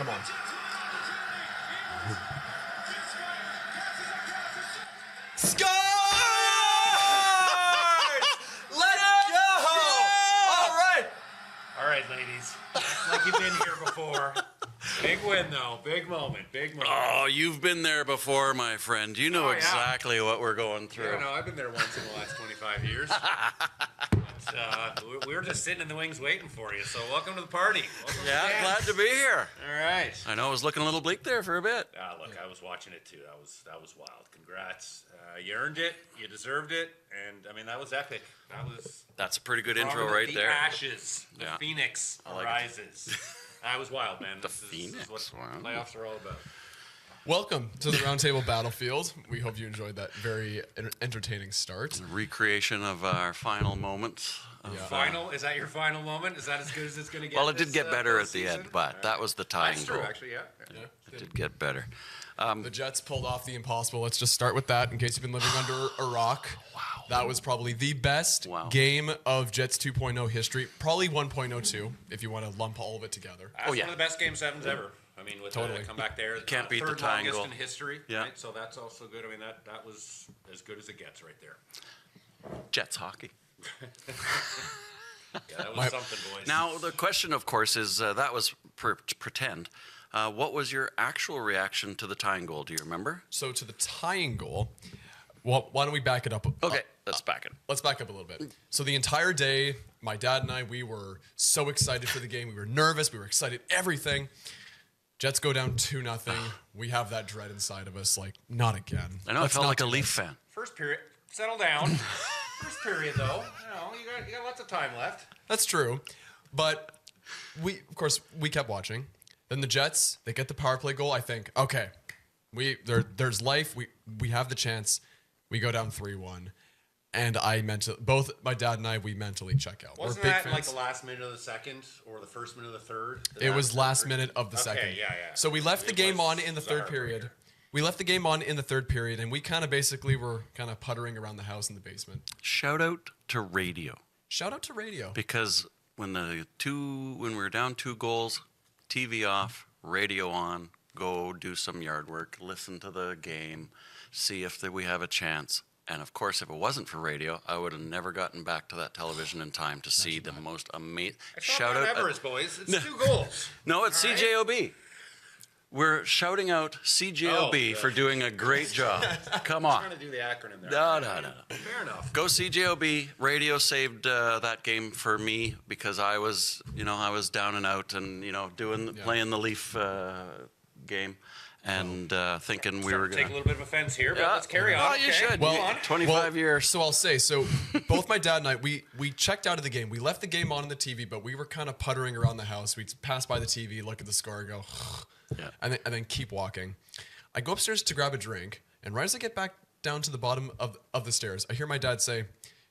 Come on. Scores! Let's go! All right, ladies. Like you've been here before. Big win, though. Big moment. Big moment. Oh, you've been there before, my friend. You know exactly what we're going through. Yeah, no, I've been there once in the last 25 years. We were just sitting in the wings waiting for you, so welcome to the party. Welcome Yeah, to the glad dance. to be here. All right. I know it was looking a little bleak there for a bit. Look, I was watching it too. That was wild. Congrats. You earned it. You deserved it. And, I mean, that was epic. That's a pretty good From intro right the there. ashes, the Yeah. phoenix like it. rises. That was wild, man. The This phoenix, is what wow. playoffs are all about. Welcome to the Roundtable Battlefield. We hope you enjoyed that very entertaining start. Recreation of our final moments. Of, Yeah. Final? Is that your final moment? Is that as good as it's going to get? Well, it did this, get better at the postseason? end, but that was the tying That's true, goal. actually, yeah. It did get better. The Jets pulled off the impossible. Let's just start with that in case you've been living under a rock. Wow. That was probably the best game of Jets 2.0 history. Probably 1.0 too, if you want to lump all of it together. That's one of the best Game 7s ever. I mean, with the comeback there. Can't beat the third tying longest goal. in history, Yeah. right? So that's also good. I mean, that was as good as it gets right there. Jets hockey. Yeah, that was something, boys. Now, the question, of course, is that was pretend. What was your actual reaction to the tying goal? Do you remember? So to the tying goal, well, why don't we back it up? Okay, let's back it. Let's back up a little bit. So the entire day, my dad and I, we were so excited for the game. We were nervous. We were excited. Everything. Jets go down 2-0. We have that dread inside of us. Like, not again. I know, I felt like a Leaf fan. First period, settle down. First period, though, you got lots of time left. That's true. But of course, we kept watching. Then the Jets, they get the power play goal. I think, okay, there's life. We have the chance. We go down 3-1. And both my dad and I, we mentally check out. Wasn't We're big that fans. like the last minute of the second or the first minute of the third? It was last minute of the second. Okay, yeah. So we left the game on in the third period. We left the game on in the third period, and we kind of basically were kind of puttering around the house in the basement. Shout out to radio. Shout out to radio. Because when we were down 2 goals, TV off, radio on, go do some yard work, listen to the game, see if we have a chance. And of course, if it wasn't for radio, I would have never gotten back to that television in time to see the most amazing. Shout out Everest, boys. It's 2 goals. No, it's All right? CJOB. We're shouting out CJOB for doing a great job. Come on. I'm trying to do the acronym there. No. Fair enough. Go CJOB. Radio saved that game for me because I was down and out and playing the Leaf game and thinking we were going to take a little bit of offense here, but let's carry on. Oh, you should. Well, 25 years. So I'll say, both my dad and I, we checked out of the game. We left the game on the TV, but we were kind of puttering around the house. We'd pass by the TV, look at the score, go, and then keep walking. I go upstairs to grab a drink, and right as I get back down to the bottom of the stairs, I hear my dad say,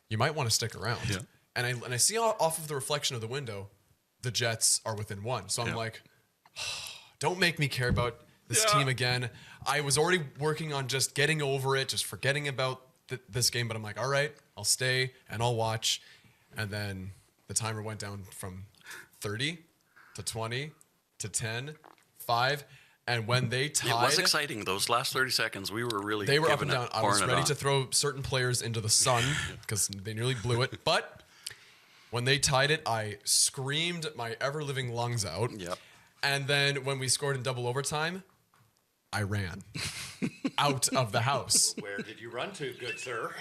"You might want to stick around." Yeah. And I see off of the reflection of the window, the Jets are within 1. So I'm like, don't make me care about this team again. I was already working on just getting over it, just forgetting about this game. But I'm like, all right, I'll stay and I'll watch. And then the timer went down from 30 to 20 to 10, 5. And when they tied, it was exciting. Those last 30 seconds, we were really they were up and down. I was ready to throw certain players into the sun because they nearly blew it. But when they tied it, I screamed my ever-living lungs out. Yep. And then when we scored in double overtime, I ran out of the house. Where did you run to, good sir?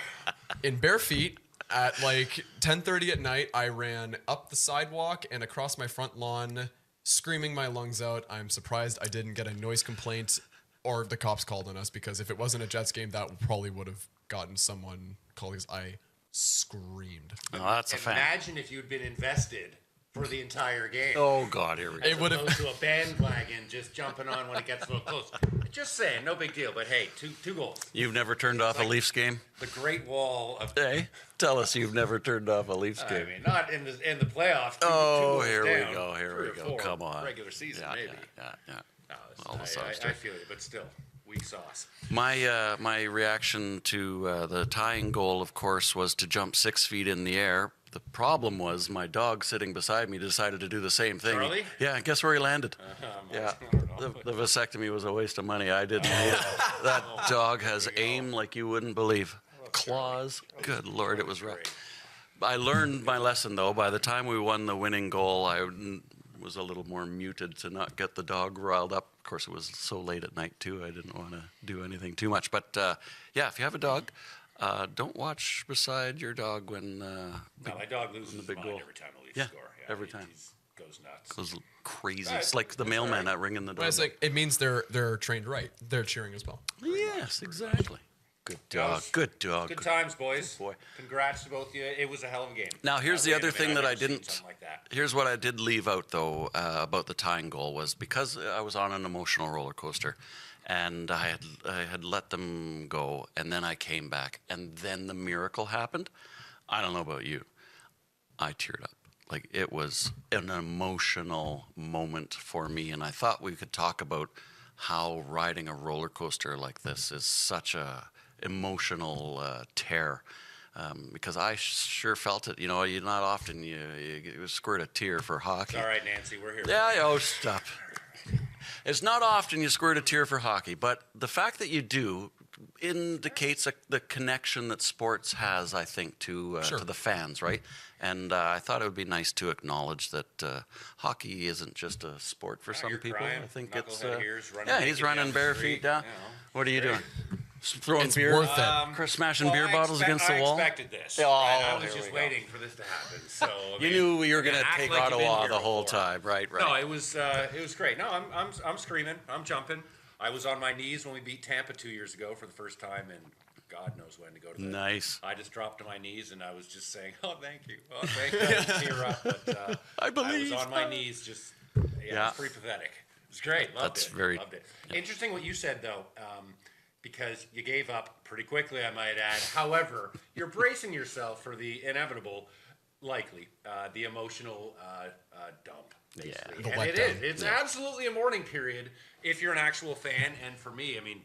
In bare feet at like 10:30 at night, I ran up the sidewalk and across my front lawn, screaming my lungs out. I'm surprised I didn't get a noise complaint or the cops called on us, because if it wasn't a Jets game, that probably would have gotten someone called, because I screamed. Oh, that's a fact. Imagine if you'd been invested for the entire game. Oh, God, here we go. It would have to a bandwagon just jumping on when it gets a little close. Just saying, no big deal. But hey, two goals. You've never turned off a Leafs game? The Great Wall of. Hey, tell us you've never turned off a Leafs game. I mean, not in the playoffs. Oh, two here goals we down, go. Here we 3 or go. 4 Come on. Regular season, maybe. Yeah. No, All the I stuff. feel you, but still, weak sauce. My reaction to the tying goal, of course, was to jump 6 feet in the air. The problem was my dog sitting beside me decided to do the same thing. Charlie? Yeah, guess where he landed? Yeah, the vasectomy was a waste of money. I didn't need it. That dog has aim like you wouldn't believe. Claws. Good Lord, it was rough. I learned my lesson, though. By the time we won the winning goal, I was a little more muted to not get the dog riled up. Of course, it was so late at night, too. I didn't want to do anything too much. But, yeah, if you have a dog, don't watch beside your dog when My dog loses his big mind goal. every time the Leafs Yeah, score. every time. He goes nuts. goes crazy. Right. It's like the That's mailman right. at ringing the But doorbell. it's like, it means they're trained right. They're cheering as well. Yes, exactly. Good dog. Guys, Good dog. Good times, boys. Good boy. Congrats to both of you. It was a hell of a game. Now, here's the other thing that I I've never seen didn't. something like that. Here's what I did leave out, though, about the tying goal was because I was on an emotional roller coaster, and I had let them go, and then I came back, and then the miracle happened. I don't know about you. I teared up. Like, it was an emotional moment for me, and I thought we could talk about how riding a roller coaster like this is such a emotional tear. Because I sure felt it. You know, you not often you squirt a tear for hockey. All right, Nancy, we're here. Yeah, oh, stop. It's not often you squirt a tear for hockey, but the fact that you do indicates the connection that sports has, I think, to the fans, right? And I thought it would be nice to acknowledge that hockey isn't just a sport for some you're people. crying. I think it's Knucklehead here's running yeah, he's naked running down the bare street, feet down. you know. What are you doing? Throwing It's beer, worth it. smashing beer bottles against the wall. I expected this. Oh, I was here just we go. waiting for this to happen. So I You mean, knew you were going to act take like you've been Ottawa here the whole before. time, right? No, it was great. No, I'm screaming. I'm jumping. I was on my knees when we beat Tampa 2 years ago for the first time, and God knows when to go to bed. Nice. I just dropped to my knees and I was just saying, "Oh, thank you. Oh, thank you." I didn't tear up, but I believe. I was on my knees. Just it Yeah. was pretty pathetic. It was great. Loved That's it. very- Loved it. Interesting what you said though. Because you gave up pretty quickly, I might add. However, you're bracing yourself for the inevitable, likely, the emotional dump, basically. The And it letdown. is. It's absolutely a mourning period if you're an actual fan. And for me, I mean,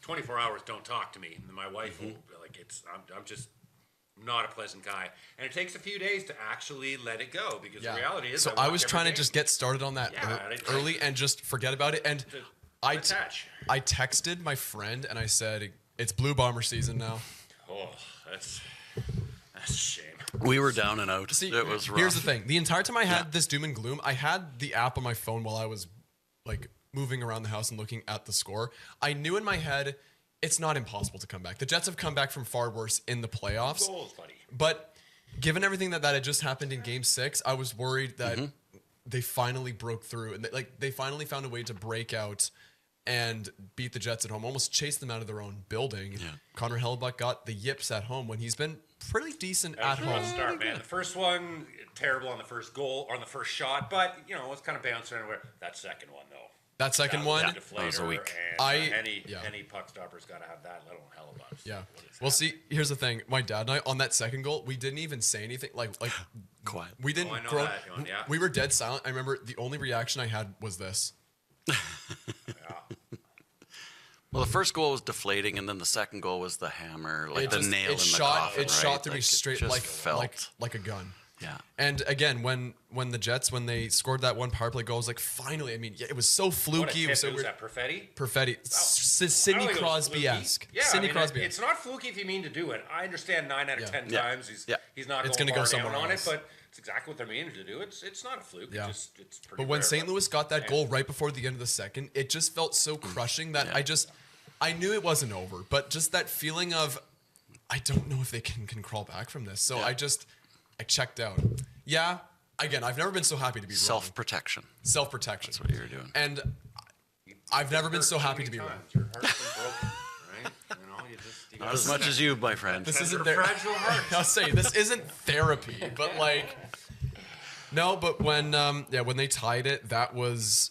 24 hours don't talk to me. And my wife will, like, I'm just not a pleasant guy. And it takes a few days to actually let it go because the reality is So I I was watch trying every to game. just get started on that Yeah, and it's early and just forget about it. And I attach. I texted my friend and I said, it's Blue Bomber season now. Oh, that's a shame. We were down and out. See, it was rough. here's the thing. The entire time I had this doom and gloom, I had the app on my phone while I was like moving around the house and looking at the score. I knew in my head, it's not impossible to come back. The Jets have come back from far worse in the playoffs. Goals, buddy. But given everything that had just happened in Game 6, I was worried that they finally broke through and they finally found a way to break out and beat the Jets at home, almost chase them out of their own building. Yeah. Connor Hellebuck got the yips at home when he's been pretty decent That at was a rough home. start, man. The first one, terrible on the first goal, or on the first shot, but, you know, it's kind of bouncing anywhere. That second one, though. That second That was one, a deflator, That was a week. And I- any puck stopper's got to have that, let alone Hellebuck's. yeah. What is Well, that? see, here's the thing. My dad and I, on that second goal, we didn't even say anything. Like Quiet. we didn't. I know that one, yeah. We were dead silent. I remember the only reaction I had was this. Yeah. Well, the first goal was deflating, and then the second goal was the hammer, like the nail in the coffin. It shot right? through me Like, it straight just like felt. like a gun. Yeah. And again, when the Jets they scored that one power play goal, I was like, finally. I mean, yeah, it was so What a fluky. It was tip. so Was weird. that Perfetti? Perfetti, I Sidney don't think it was Crosby-esque. fluky. Yeah, Sidney I mean, Crosby. It's not fluky if you mean to do it. I understand 9 out of 10 Yeah. times Yeah. he's not It's going gonna go far down somewhere on else. it, but it's exactly what they're meaning to do. It's not a fluke. Yeah. It's pretty But when rare, St. but- Louis got that Man. goal right before the end of the second, it just felt so crushing that I knew it wasn't over. But just that feeling of, I don't know if they can crawl back from this. So I checked out. Yeah. Again, I've never been so happy to be wrong. Self-protection. Self-protection. That's what you were doing. And I've never been so happy to be wrong. Your heart's been broken, right? You know, you Not as much as you, my friend. This They're isn't their. fragile hearts. I'll say this isn't therapy, but like, no. But when they tied it, that was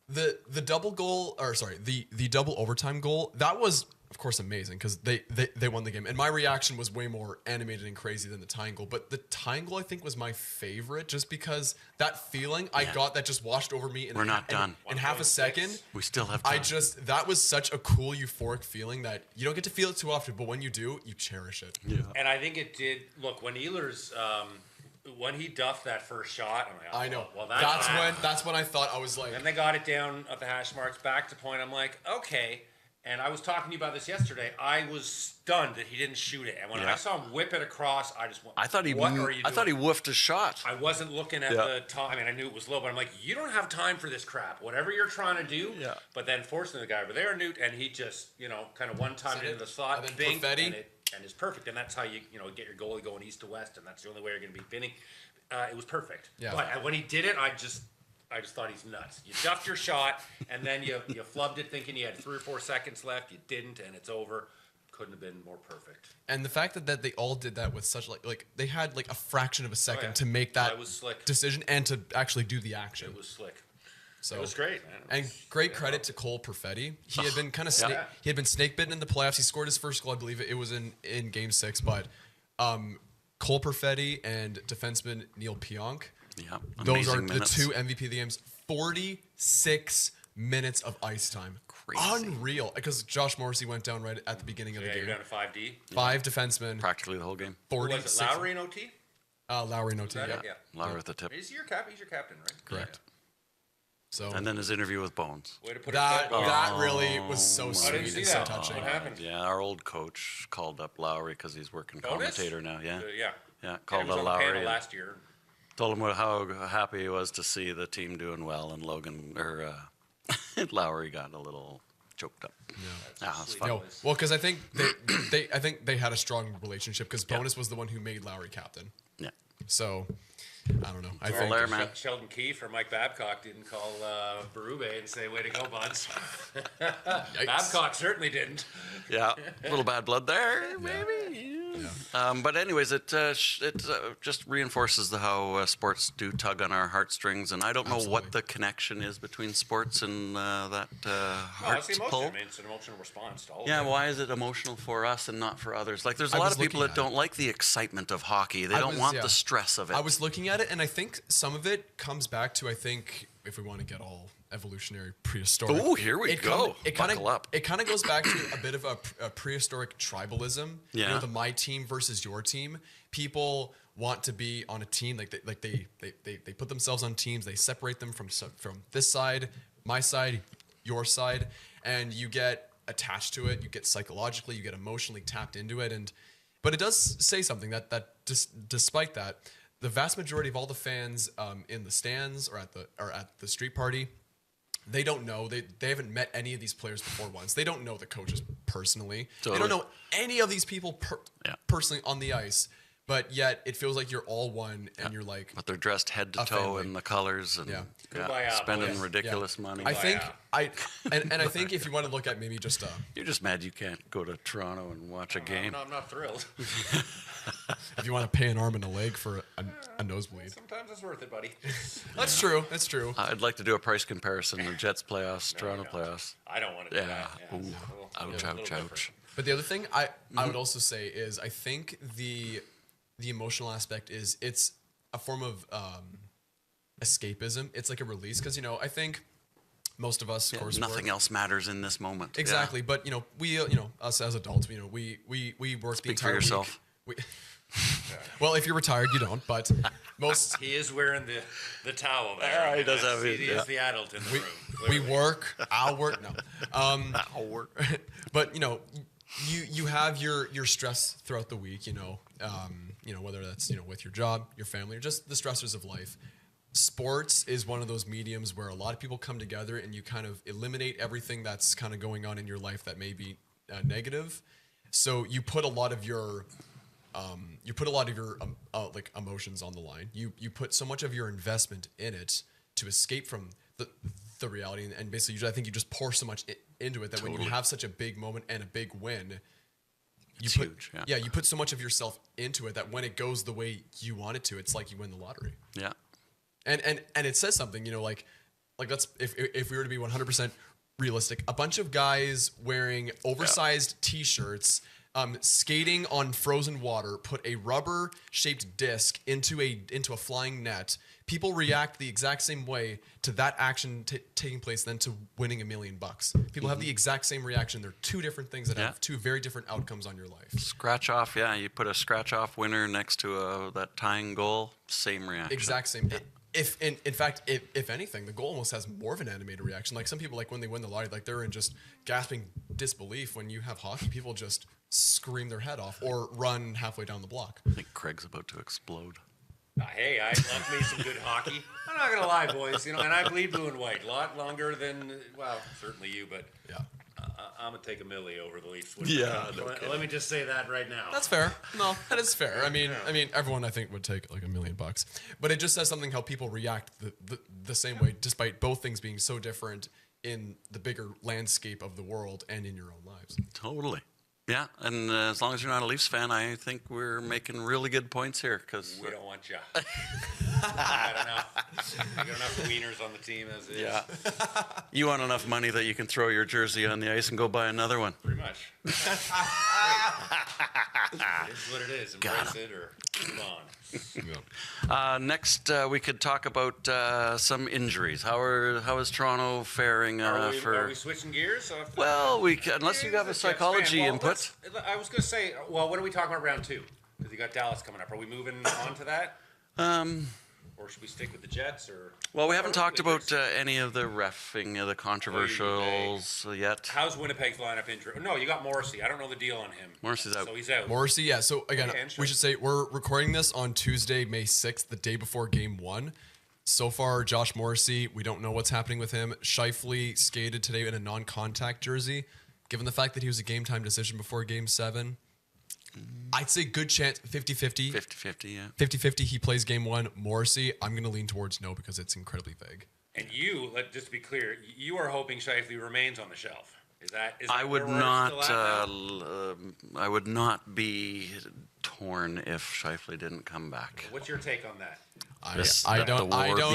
the double goal, or sorry, the double overtime goal. That was of course, amazing because they won the game. And my reaction was way more animated and crazy than the tying goal. But the tying goal, I think, was my favorite just because that feeling I got that just washed over me. We're not done. In half a second. We still have time. That was such a cool, euphoric feeling that you don't get to feel it too often. But when you do, you cherish it. Yeah. And I think it did. Look, when Ehlers, when he duffed that first shot, I'm like, oh, I know. Well, that's when I thought I was like. And they got it down at the hash marks, back to point. I'm like, okay. And I was talking to you about this yesterday. I was stunned that he didn't shoot it. And when I saw him whip it across, I just went, I thought he woofed a shot. I wasn't looking at the time. I mean, I knew it was low, but I'm like, you don't have time for this crap. Whatever you're trying to do. Yeah. But then fortunately, the guy over there, Newt, and he just, kind of one time into the slot, and then bing, Perfetti. and it's perfect. And that's how you get your goalie going east to west, and that's the only way you're going to beat Binning. It was perfect. Yeah. But when he did it, I just thought he's nuts. You duffed your shot, and then you flubbed it thinking you had 3 or 4 seconds left. You didn't, and it's over. Couldn't have been more perfect. And the fact that they all did that with such like they had like a fraction of a second to make It was slick. decision and to actually do the action. It was slick. So It was great, man. And great credit to Cole Perfetti. He had been kind of he had been snake bitten in the playoffs. He scored his first goal, I believe it was in Game 6. But Cole Perfetti and defenseman Neil Pionk. Yeah, Those are minutes. the 2 MVP of the games. 46 minutes of ice time. Crazy. Unreal. Because Josh Morrissey went down right at the beginning of the You're game. down to 5D. 5 defensemen. Practically the whole game. Who 46. was it, Lowry and OT? Lowry no Is that yeah. it? Yeah. Lowry at the tip. He's your captain, right? Correct. So And then his interview with Bones. Way to put that it that way. that really was so I sweet didn't see and so that. touching. What happened? Yeah, our old coach called up Lowry because he's working Bonus? commentator now. Yeah. Yeah. Yeah, He called was up on the panel Lowry. And last year. told him how happy he was to see the team doing well, and Lowry got a little choked up. Yeah, it was fun. No, well, because I think they had a strong relationship because Bonus was the one who made Lowry captain. Yeah. So I don't know. I All think there, man. Sheldon Keefe or Mike Babcock didn't call Berube and say, way to go, buds. Babcock certainly didn't. Yeah, a little bad blood there, maybe. But anyways, it just reinforces how sports do tug on our heartstrings, and I don't know what the connection is between sports and that heart It's the emotion. pull. I mean, it's an emotional response to all Yeah, of it. why is it emotional for us and not for others? Like, there's a I lot was of people looking that at don't like the excitement of hockey. They don't want the stress of it. I was looking at it, and I think some of it comes back to, I think, if we want to get all evolutionary prehistoric. Oh, here we go. Buckle up. It kind of goes back to a bit of a prehistoric tribalism. Yeah. You know, the my team versus your team. People want to be on a team. They put themselves on teams. They separate them from this side, my side, your side, and you get attached to it. You get psychologically, you get emotionally tapped into it. But it does say something that despite that, the vast majority of all the fans in the stands or at the street party, they don't know. They haven't met any of these players before once. They don't know the coaches personally. Totally. They don't know any of these people personally on the ice. But yet it feels like you're all one, and you're like. But they're dressed head to a toe family. in the colors and Kumbaya, spending boys. ridiculous money. I think Kumbaya. I think if you want to look at maybe just You're just mad you can't go to Toronto and watch a game. No, I'm not thrilled. if you want to pay an arm and a leg for a nosebleed. Sometimes it's worth it, buddy. That's true. That's true. I'd like to do a price comparison: the Jets playoffs, Toronto playoffs. I don't want to do Yeah. that. Ooh. A Ouch! little Ouch! different. Ouch! But the other thing I would also say is I think the emotional aspect is it's a form of escapism. It's like a release because I think most of us, of course, Nothing else matters in this moment. Exactly, but we us as adults, we work the Speak for entire yourself. week. Well, if you're retired, you don't. But most He is wearing the towel there. he does have He it, is the adult in the room. we clearly. work. I'll work. No. I'll work. But you have your stress throughout the week. Whether that's with your job, your family, or just the stressors of life. Sports is one of those mediums where a lot of people come together and you kind of eliminate everything that's kind of going on in your life that may be negative. So you put a lot of your like emotions on the line. You put so much of your investment in it to escape from the reality, and basically, I think you just pour so much into it that when you have such a big moment and a big win, It's huge. Yeah. you put so much of yourself into it that when it goes the way you want it to, it's like you win the lottery. Yeah. And it says something, like let's if we were to be 100% realistic. A bunch of guys wearing oversized T-shirts, skating on frozen water, put a rubber-shaped disc into a flying net. People react the exact same way to that action taking place than to winning $1 million. People have the exact same reaction. They're two different things that have two very different outcomes on your life. Scratch off, you put a scratch off winner next to that tying goal, same reaction. Exact same. Yeah. In fact, if anything, the goal almost has more of an animated reaction. Like some people, like when they win the lottery, like they're in just gasping disbelief. When you have hockey, people just scream their head off or run halfway down the block. I think Craig's about to explode. Hey, I love me some good hockey. I'm not gonna lie, boys. And I bleed blue and white a lot longer than certainly you, but yeah. I'm gonna take a milli over the Leafs. Yeah, let me just say that right now. That's fair. No, that is fair. I mean, everyone I think would take like $1 million, but it just says something how people react the same way, despite both things being so different in the bigger landscape of the world and in your own lives. Totally. Yeah, and as long as you're not a Leafs fan, I think we're making really good points here. Cause we don't want you. I got enough wieners on the team as is. Yeah. You want enough money that you can throw your jersey on the ice and go buy another one. Pretty much. It is what it is. Embrace it or move on. Next, we could talk about some injuries. How is Toronto faring? Are we switching gears? Well, unless you have a psychology input. I was going to say, what are we talking about round 2? Because you got Dallas coming up. Are we moving on to that? Or should we stick with the Jets? Well, we haven't talked about any of the reffing, the controversials yet. How's Winnipeg's lineup injury? No, you got Morrissey. I don't know the deal on him. Morrissey's out. So he's out. Morrissey, yeah. So again, we should say we're recording this on Tuesday, May 6th, the day before Game 1. So far, Josh Morrissey, we don't know what's happening with him. Shifley skated today in a non-contact jersey. Given the fact that he was a game-time decision before Game 7, I'd say good chance, 50-50. 50-50, yeah. 50-50, he plays Game 1. Morrissey, I'm going to lean towards no because it's incredibly vague. And just to be clear, you are hoping Shifley remains on the shelf. Is that I would not. I would not be torn if Shifley didn't come back. What's your take on that? I don't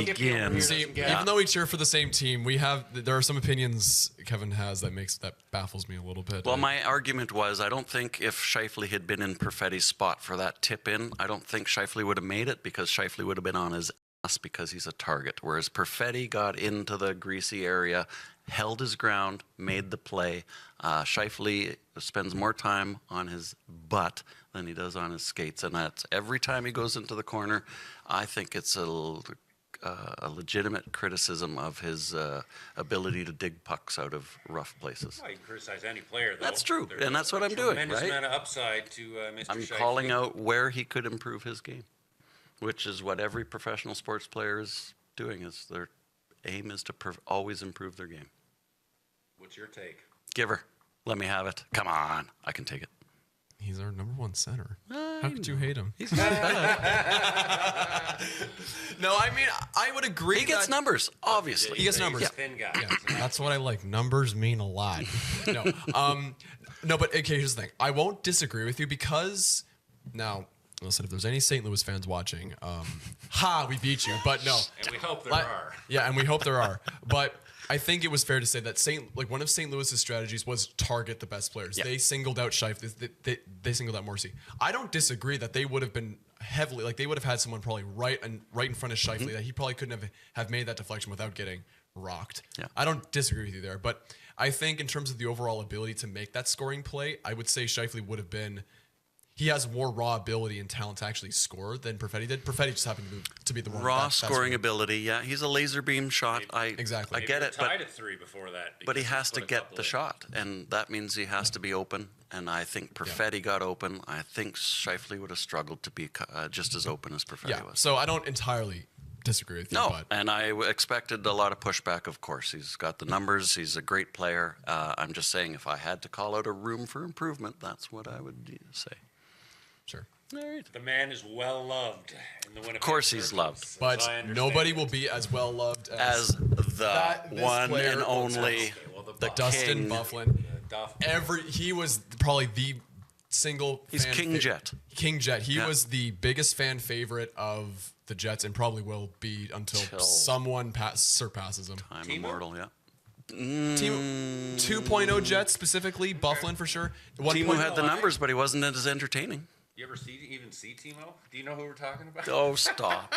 begin. See, even though we cheer for the same team, there are some opinions Kevin has that baffles me a little bit. Well, my argument was I don't think if Shifley had been in Perfetti's spot for that tip in, I don't think Shifley would have made it because Shifley would have been on his ass because he's a target. Whereas Perfetti got into the greasy area, held his ground, made the play. Shifley spends more time on his butt than he does on his skates, and that's every time he goes into the corner. I think it's a legitimate criticism of his ability to dig pucks out of rough places. Well, you can criticize any player, though. That's true, and that's what I'm doing, right? Tremendous amount of upside to Mr. I'm Shifley. calling out where he could improve his game, which is what every professional sports player is doing. Is their aim is to always improve their game. What's your take? Giver, let me have it. Come on, I can take it. He's our number 1 center. How could you hate him? He's not bad. No, I mean, I would agree. He gets numbers, obviously. He gets numbers. He's a thin guy. Yeah, that's what I like. Numbers mean a lot. No, but okay, here's the thing. I won't disagree with you because now, listen, if there's any St. Louis fans watching, we beat you. But no, and we hope there are. Yeah, and we hope there are. But I think it was fair to say that one of St. Louis's strategies was target the best players. Yeah. They singled out Shifley. They singled out Morrissey. I don't disagree that they would have been heavily they would have had someone probably right in front of Shifley that he probably couldn't have made that deflection without getting rocked. Yeah. I don't disagree with you there, but I think in terms of the overall ability to make that scoring play, I would say Shifley would have been. He has more raw ability and talent to actually score than Perfetti did. Perfetti just happened to be the one. Raw scoring ability, yeah. He's a laser beam shot. Exactly. I get it. Tied at 3 before that. But he has to get the shot, and that means he has to be open. And I think Perfetti got open. I think Shifley would have struggled to be just as open as Perfetti was. So I don't entirely disagree with you. No, and I expected a lot of pushback, of course. He's got the numbers. He's a great player. I'm just saying if I had to call out a room for improvement, that's what I would say. Sure. All right. The man is well loved in the Winnipeg. Of course he's loved. But nobody will be as well loved as the one and only the Dustin Byfuglien. He was probably the single He's King Jet. King Jet. He was the biggest fan favorite of the Jets and probably will be until someone surpasses him. Time immortal, yeah. Team 2.0 Jets specifically, Bufflin for sure. Timo had the numbers, but he wasn't as entertaining. You ever even see Timo? Do you know who we're talking about? Oh, stop.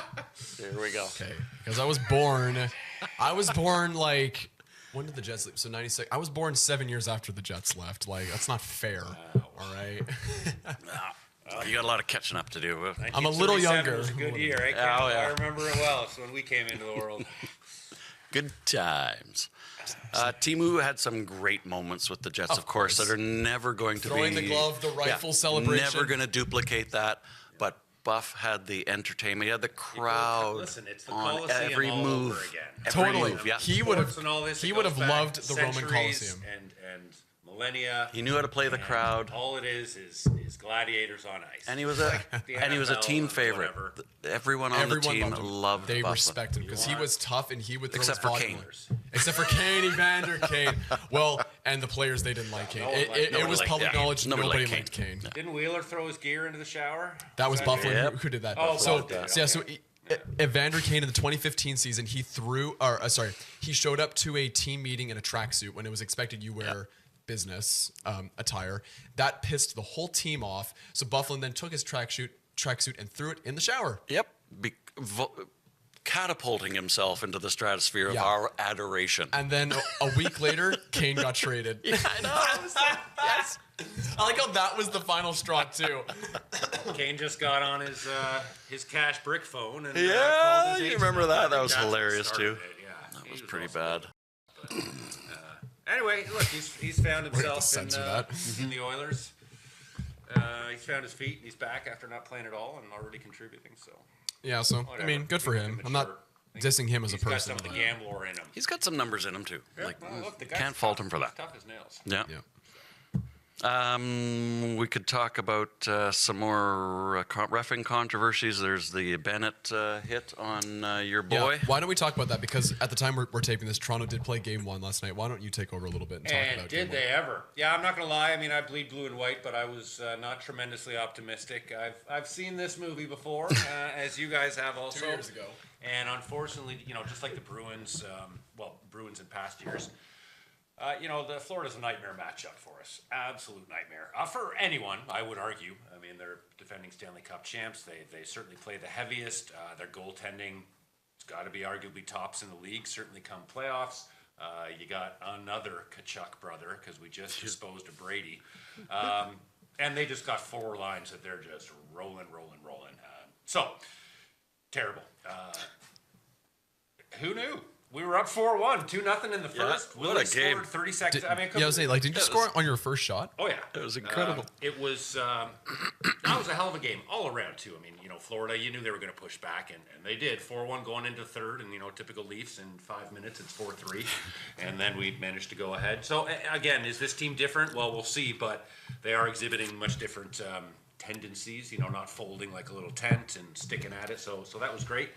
There we go. Okay, because I was born like, when did the Jets leave? So 96. I was born 7 years after the Jets left. Like, that's not fair. All right. You got a lot of catching up to do. I'm a little 1937 younger. was a good year. I remember it well. It's when we came into the world. Good times. Timu had some great moments with the Jets, of course, that are never going to Throwing be... the glove, the rifle celebration. Never going to duplicate that. But Buff had the entertainment. He had the crowd Listen, it's the on Coliseum every all move. over again. Totally. Move, yeah. He would have loved the Roman centuries Coliseum. and millennia. He knew how to play the crowd. All it is gladiators on ice. And he was a NFL team or favorite. whatever. Everyone on the team loved They Bufflin. respect him because he was tough and he would throw Except his for body. Kane. Except for Kane, Evander Kane. Well, and the players, they didn't like Kane. It was public knowledge nobody liked Kane. Didn't Wheeler throw his gear into the shower? That was Bufflin Yep. who did that. Oh, so Bufflin. yeah, so Evander Kane in the 2015 season, he showed up to a team meeting in a tracksuit when it was expected you wear business attire. That pissed the whole team off. So Bufflin then took his tracksuit and threw it in the shower. Yep. Catapulting himself into the stratosphere of our adoration. And then a week later, Kane got traded. Yeah, I know. I was like, yes. I like how that was the final straw too. Kane just got on his cash brick phone and Yeah, called his you agent remember up. that? I think That was that's what hilarious, started too. it, yeah. That He was pretty also bad. Anyway, look, he's found himself censor in the Oilers. He's found his feet and he's back after not playing at all and already contributing. So Yeah, so whatever. I mean, good for He's him. mature. I'm not dissing him as a He's got person. some of the gambler in him. He's got some numbers in him, too. Well, look, the guy's Can't fault tough. him for He's that. tough as nails. Yeah. Yeah. We could talk about some more reffing controversies. There's the Bennett hit on your boy. Yeah. Why don't we talk about that? Because at the time we're taping this, Toronto did play game 1 last night. Why don't you take over a little bit and talk And about did game they ever? Yeah, I'm not gonna lie. I mean, I bleed blue and white, but I was not tremendously optimistic. I've seen this movie before, as you guys have also. 2 years ago. And unfortunately, just like the Bruins, Bruins in past years, the Florida's a nightmare matchup for us. Absolute nightmare. For anyone, I would argue. I mean, they're defending Stanley Cup champs. They certainly play the heaviest. Their goaltending, it's got to be arguably tops in the league, certainly come playoffs. You got another Kachuk brother, because we just disposed of Brady. And they just got 4 lines that they're just rolling. So, terrible. Who knew? We were up 4-1, 2-0 in the first. what Willie a game. scored 30 seconds. I was saying, like, did you score on your first shot? Oh, yeah. It was incredible. It was that was a hell of a game all around, too. I mean, Florida, you knew they were going to push back, and they did. 4-1 going into third, and, typical Leafs, in 5 minutes, it's 4-3. And then we managed to go ahead. So, again, is this team different? Well, we'll see, but they are exhibiting much different tendencies, not folding like a little tent and sticking at it. So that was great.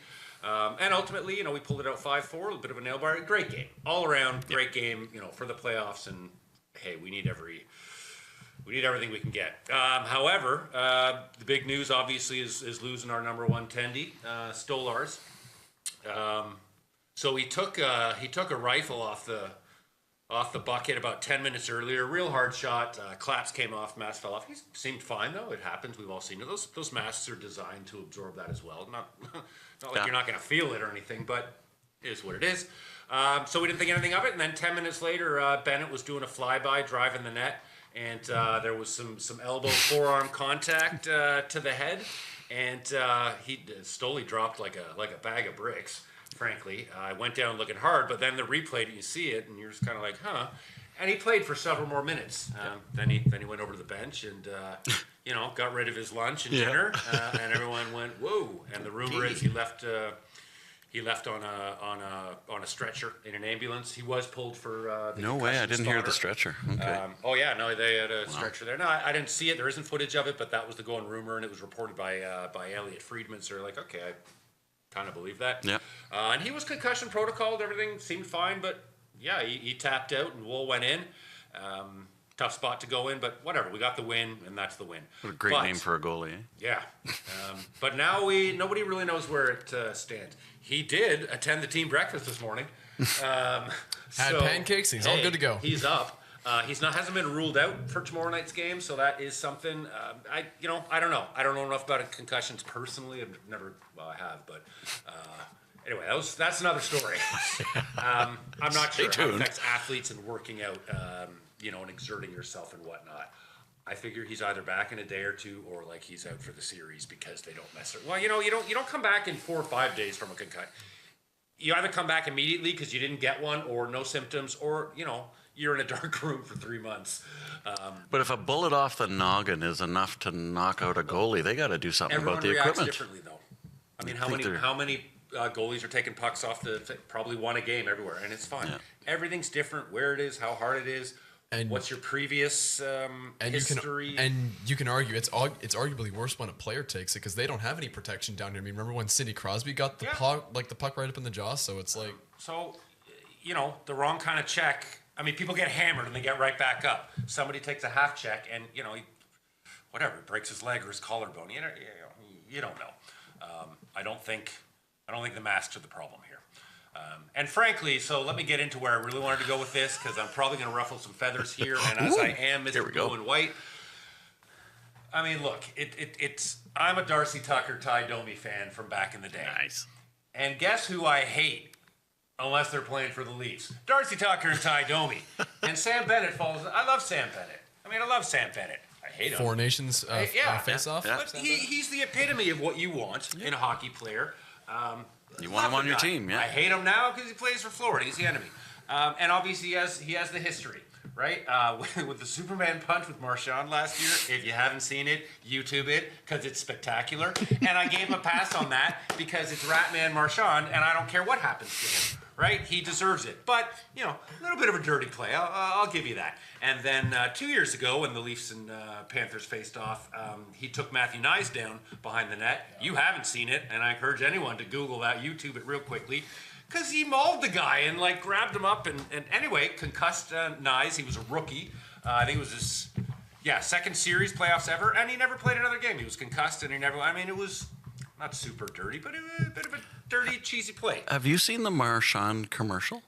And ultimately, we pulled it out 5-4, a bit of a nail biter. Great game. All around, great game, for the playoffs. And, hey, we need everything we can get. However, the big news, obviously, is losing our number 1 tendy, Stolarz. So he took a rifle off the bucket about 10 minutes earlier. Real hard shot. Claps came off. Mask fell off. He seemed fine, though. It happens. We've all seen it. Those masks are designed to absorb that as well. Not like you're not going to feel it or anything, but it is what it is. So we didn't think anything of it. And then 10 minutes later, Bennett was doing a flyby, driving the net. And there was some elbow forearm contact to the head. And Stoli dropped like a bag of bricks. Frankly, I went down looking hard, but then the replay, you see it, and you're just kind of like, huh? And he played for several more minutes. Then he went over to the bench and got rid of his lunch and dinner, and everyone went whoa. And the rumor is he left on a stretcher in an ambulance. He was pulled for the No way, I didn't hear the stretcher. stretcher. Okay. They had a stretcher there. No, I didn't see it. There isn't footage of it, but that was the going rumor, and it was reported by Elliot Friedman. So like, okay, I kind of believe that. Yeah. And he was concussion protocoled. Everything seemed fine, but yeah, he tapped out and Wool went in. tough spot to go in, but whatever. We got the win, and that's the win. What a great name for a goalie, eh? Yeah. But now nobody really knows where it stands. He did attend the team breakfast this morning. Had pancakes. He's all good to go. He's up. Hasn't been ruled out for tomorrow night's game, so that is something. I don't know. I don't know enough about concussions personally. I have, but anyway, that's another story. I'm not sure how it affects athletes and working out, and exerting yourself and whatnot. I figure he's either back in a day or two, or like he's out for the series because they don't mess it. Well, you don't come back in 4 or 5 days from a concussion. You either come back immediately because you didn't get one, or no symptoms, or you're in a dark room for 3 months. But if a bullet off the noggin is enough to knock out a goalie, they got to do something about the equipment. Everyone reacts differently, though. I mean, how many goalies are taking pucks off probably one a game everywhere, and it's fine. Yeah. Everything's different. Where it is, how hard it is. And what's your previous history? You can argue it's arguably worse when a player takes it because they don't have any protection down here. I mean, remember when Sidney Crosby got the puck right up in the jaw? So it's like the wrong kind of check. I mean, people get hammered and they get right back up. Somebody takes a half check and he breaks his leg or his collarbone. You don't know. I don't think the masks are the problem here. And frankly, so let me get into where I really wanted to go with this, because I'm probably going to ruffle some feathers here, and as I am Mr. Blue and White, I mean, look, I'm a Darcy Tucker, Ty Domi fan from back in the day. Nice. And guess who I hate, unless they're playing for the Leafs? Darcy Tucker and Ty Domi. And Sam Bennett I love Sam Bennett. I love Sam Bennett. I hate him. Four Nations face-off. Yeah. But he's the epitome of what you want in a hockey player. You want him on your team, yeah. I hate him now because he plays for Florida. He's the enemy. And obviously he has the history, right? With the Superman punch with Marchand last year. If you haven't seen it, YouTube it, because it's spectacular. And I gave him a pass on that because it's Ratman Marchand, and I don't care what happens to him, right? He deserves it. But, a little bit of a dirty play. I'll give you that. And then 2 years ago, when the Leafs and Panthers faced off, he took Matthew Nyes down behind the net. You haven't seen it, and I encourage anyone to Google that, YouTube it real quickly, because he mauled the guy and grabbed him up. And anyway, concussed Nyes. He was a rookie. I think it was his second series playoffs ever, and he never played another game. He was concussed, and it was not super dirty, but a bit of a dirty, cheesy play. Have you seen the Marchand commercial?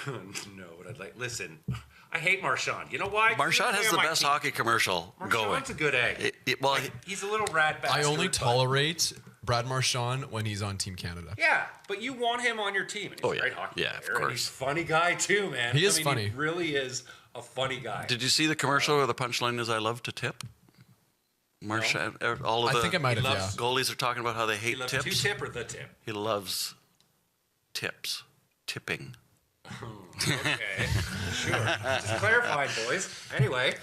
No, but listen. I hate Marchand. You know why? Marchand has the best hockey commercial going. Marchand's a good egg. He's a little rat bastard. I only tolerate Brad Marchand when he's on Team Canada. Yeah, but you want him on your team. And he's a great hockey player. Of course. And he's a funny guy too, man. He is funny. He really is a funny guy. Did you see the commercial where the punchline is, "I love to tip"? Marchand, all of the I think I might have, goalies are talking about how they hate tips. Two tip or the tip? He loves tips, tipping. Okay, sure. Just clarifying, boys. Anyway,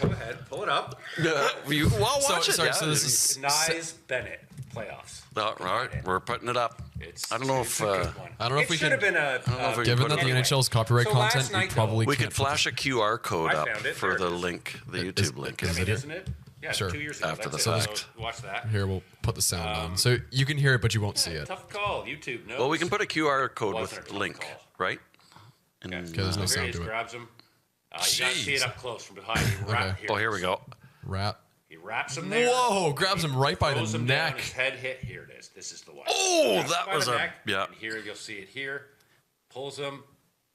go ahead, pull it up. Watch it. So this is Nyes Bennett playoffs. All right, we're putting it up. I don't know if we should have been a. Given that the NHL's copyright content, we could flash a QR code up for the link, the YouTube link. Isn't it? Yeah, sure. 2 years ago. After the fact. So watch that. Here, we'll put the sound on. So you can hear it, but you won't see it. Tough call. YouTube knows. Well, we can put a QR code with link, right? Okay, there's no sound to it. Grabs him. You got to see it up close from behind. Here we go. He wraps him there. Whoa, grabs him right by the neck. Down, his head hit. Here it is. This is the one. Oh, that was and here, you'll see it here. Pulls him.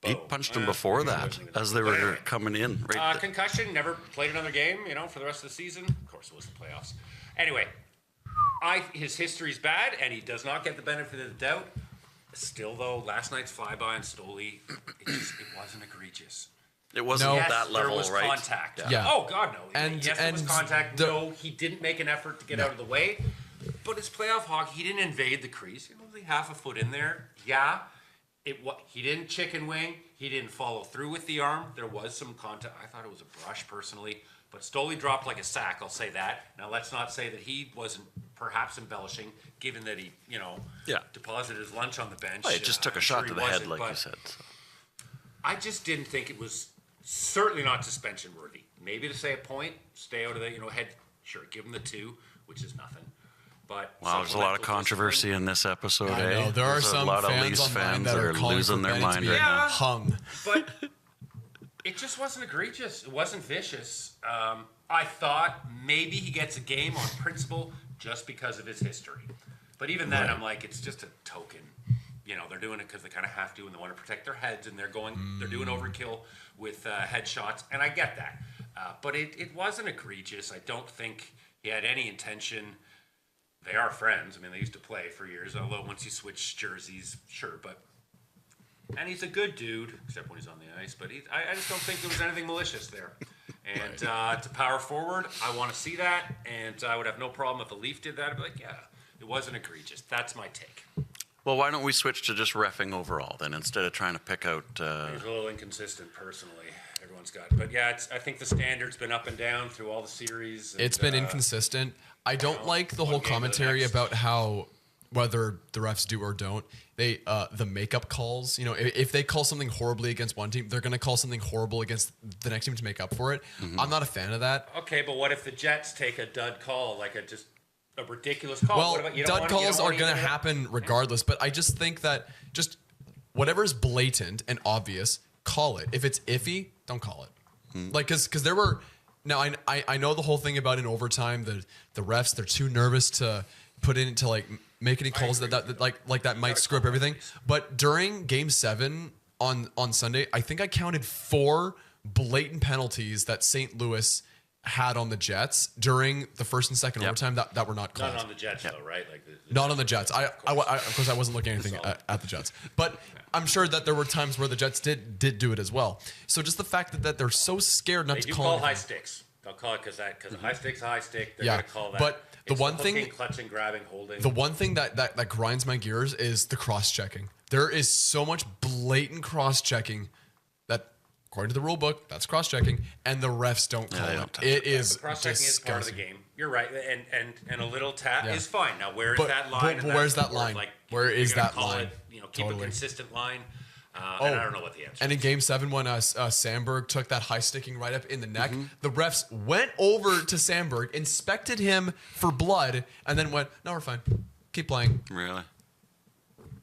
He punched him before that as they were coming in. Concussion, never played another game, for the rest of the season. Of course, it was the playoffs. Anyway, his history's bad, and he does not get the benefit of the doubt. Still, though, last night's flyby on Stoli, it wasn't egregious. It wasn't that level, right? There was contact. Yeah. Oh, God, no. Yes, there was contact. No, he didn't make an effort to get out of the way. But it's playoff hockey. He didn't invade the crease. Only half a foot in there. Yeah. He didn't chicken wing. He didn't follow through with the arm. There was some contact. I thought it was a brush, personally. But Stoli dropped like a sack, I'll say that. Now, let's not say that he wasn't perhaps embellishing, given that he, deposited his lunch on the bench. Well, it just took a shot to the head, like you said. So. I just didn't think it was certainly not suspension worthy. Maybe to say a point, stay out of the, head. Sure, give him the 2, which is nothing. But there's a lot of controversy in this episode, I know. There are a lot of fans Leafs fans that are losing their mind right now. Hung. But it just wasn't egregious. It wasn't vicious. I thought maybe he gets a game on principle just because of his history. But even then, I'm like, it's just a token. You know, they're doing it because they kind of have to, and they want to protect their heads, and they're doing overkill with headshots, and I get that. But it wasn't egregious. I don't think he had any intention. They are friends. I mean, they used to play for years, although once you switch jerseys, sure. And he's a good dude, except when he's on the ice. But I just don't think there was anything malicious there. And to power forward, I want to see that. And I would have no problem if a Leaf did that. I'd be like, yeah, it wasn't egregious. That's my take. Well, why don't we switch to just reffing overall then, instead of trying to pick out... He's a little inconsistent, personally. Everyone's got. But yeah, I think the standard's been up and down through all the series. And, it's been inconsistent. I don't like the whole commentary about how whether the refs do or don't. They the makeup calls. You know, if they call something horribly against one team, they're going to call something horrible against the next team to make up for it. Mm-hmm. I'm not a fan of that. Okay, but what if the Jets take a dud call, like just a ridiculous call? Well, dud calls are going to happen regardless. But I just think that just whatever is blatant and obvious, call it. If it's iffy, don't call it. Mm-hmm. Like because there were. Now I know the whole thing about in overtime the refs, they're too nervous to put in to like make any calls that might screw up everything. But during Game 7 on Sunday, I think I counted 4 blatant penalties that St. Louis had on the Jets during the first and second overtime that were not called. Not on the Jets though, right? Like not on the Jets. I of course I wasn't looking at anything at the Jets, but I'm sure that there were times where the Jets did do it as well. So just the fact that they're so scared not to call high sticks. They'll call it because high stick. They're gonna call that. But the one thing, clutching, grabbing, holding. The one thing that grinds my gears is the cross checking. There is so much blatant cross checking that, according to the rule book, that's cross checking, and the refs don't call it. It is cross checking is part of the game. You're right, and a little tap is fine. Now where's that line? But where's that line? Like, where is that line? Keep a consistent line. And I don't know what the answer is. And in Game 7, when Sandberg took that high sticking right up in the neck, the refs went over to Sandberg, inspected him for blood, and then went, no, we're fine. Keep playing. Really?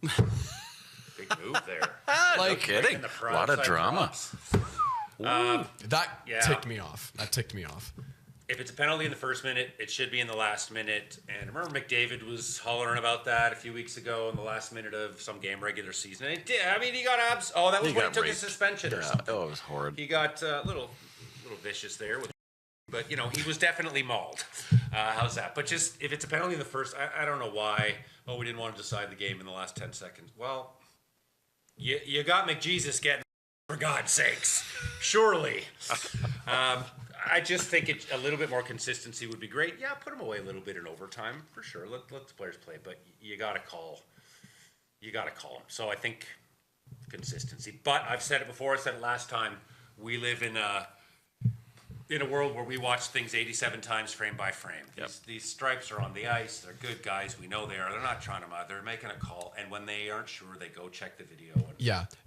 Big move there. No kidding. A lot of drama. That ticked me off. If it's a penalty in the first minute, it should be in the last minute. And I remember McDavid was hollering about that a few weeks ago in the last minute of some game regular season. And he got abs. Oh, that was when he took his suspension or something. Oh, it was horrid. He got a little vicious there. But, he was definitely mauled. How's that? But just, if it's a penalty in the first, I don't know why. Oh, we didn't want to decide the game in the last 10 seconds. Well, you got McJesus getting, for God's sakes. Surely. I just think a little bit more consistency would be great. Yeah, put them away a little bit in overtime for sure. Let the players play, but you got to call. You got to call them. So I think consistency. But I've said it before. I said it last time. We live in a world where we watch things 87 times frame by frame. These stripes are on the ice. They're good guys. We know they are. They're not trying them out. They're making a call, and when they aren't sure, they go check the video.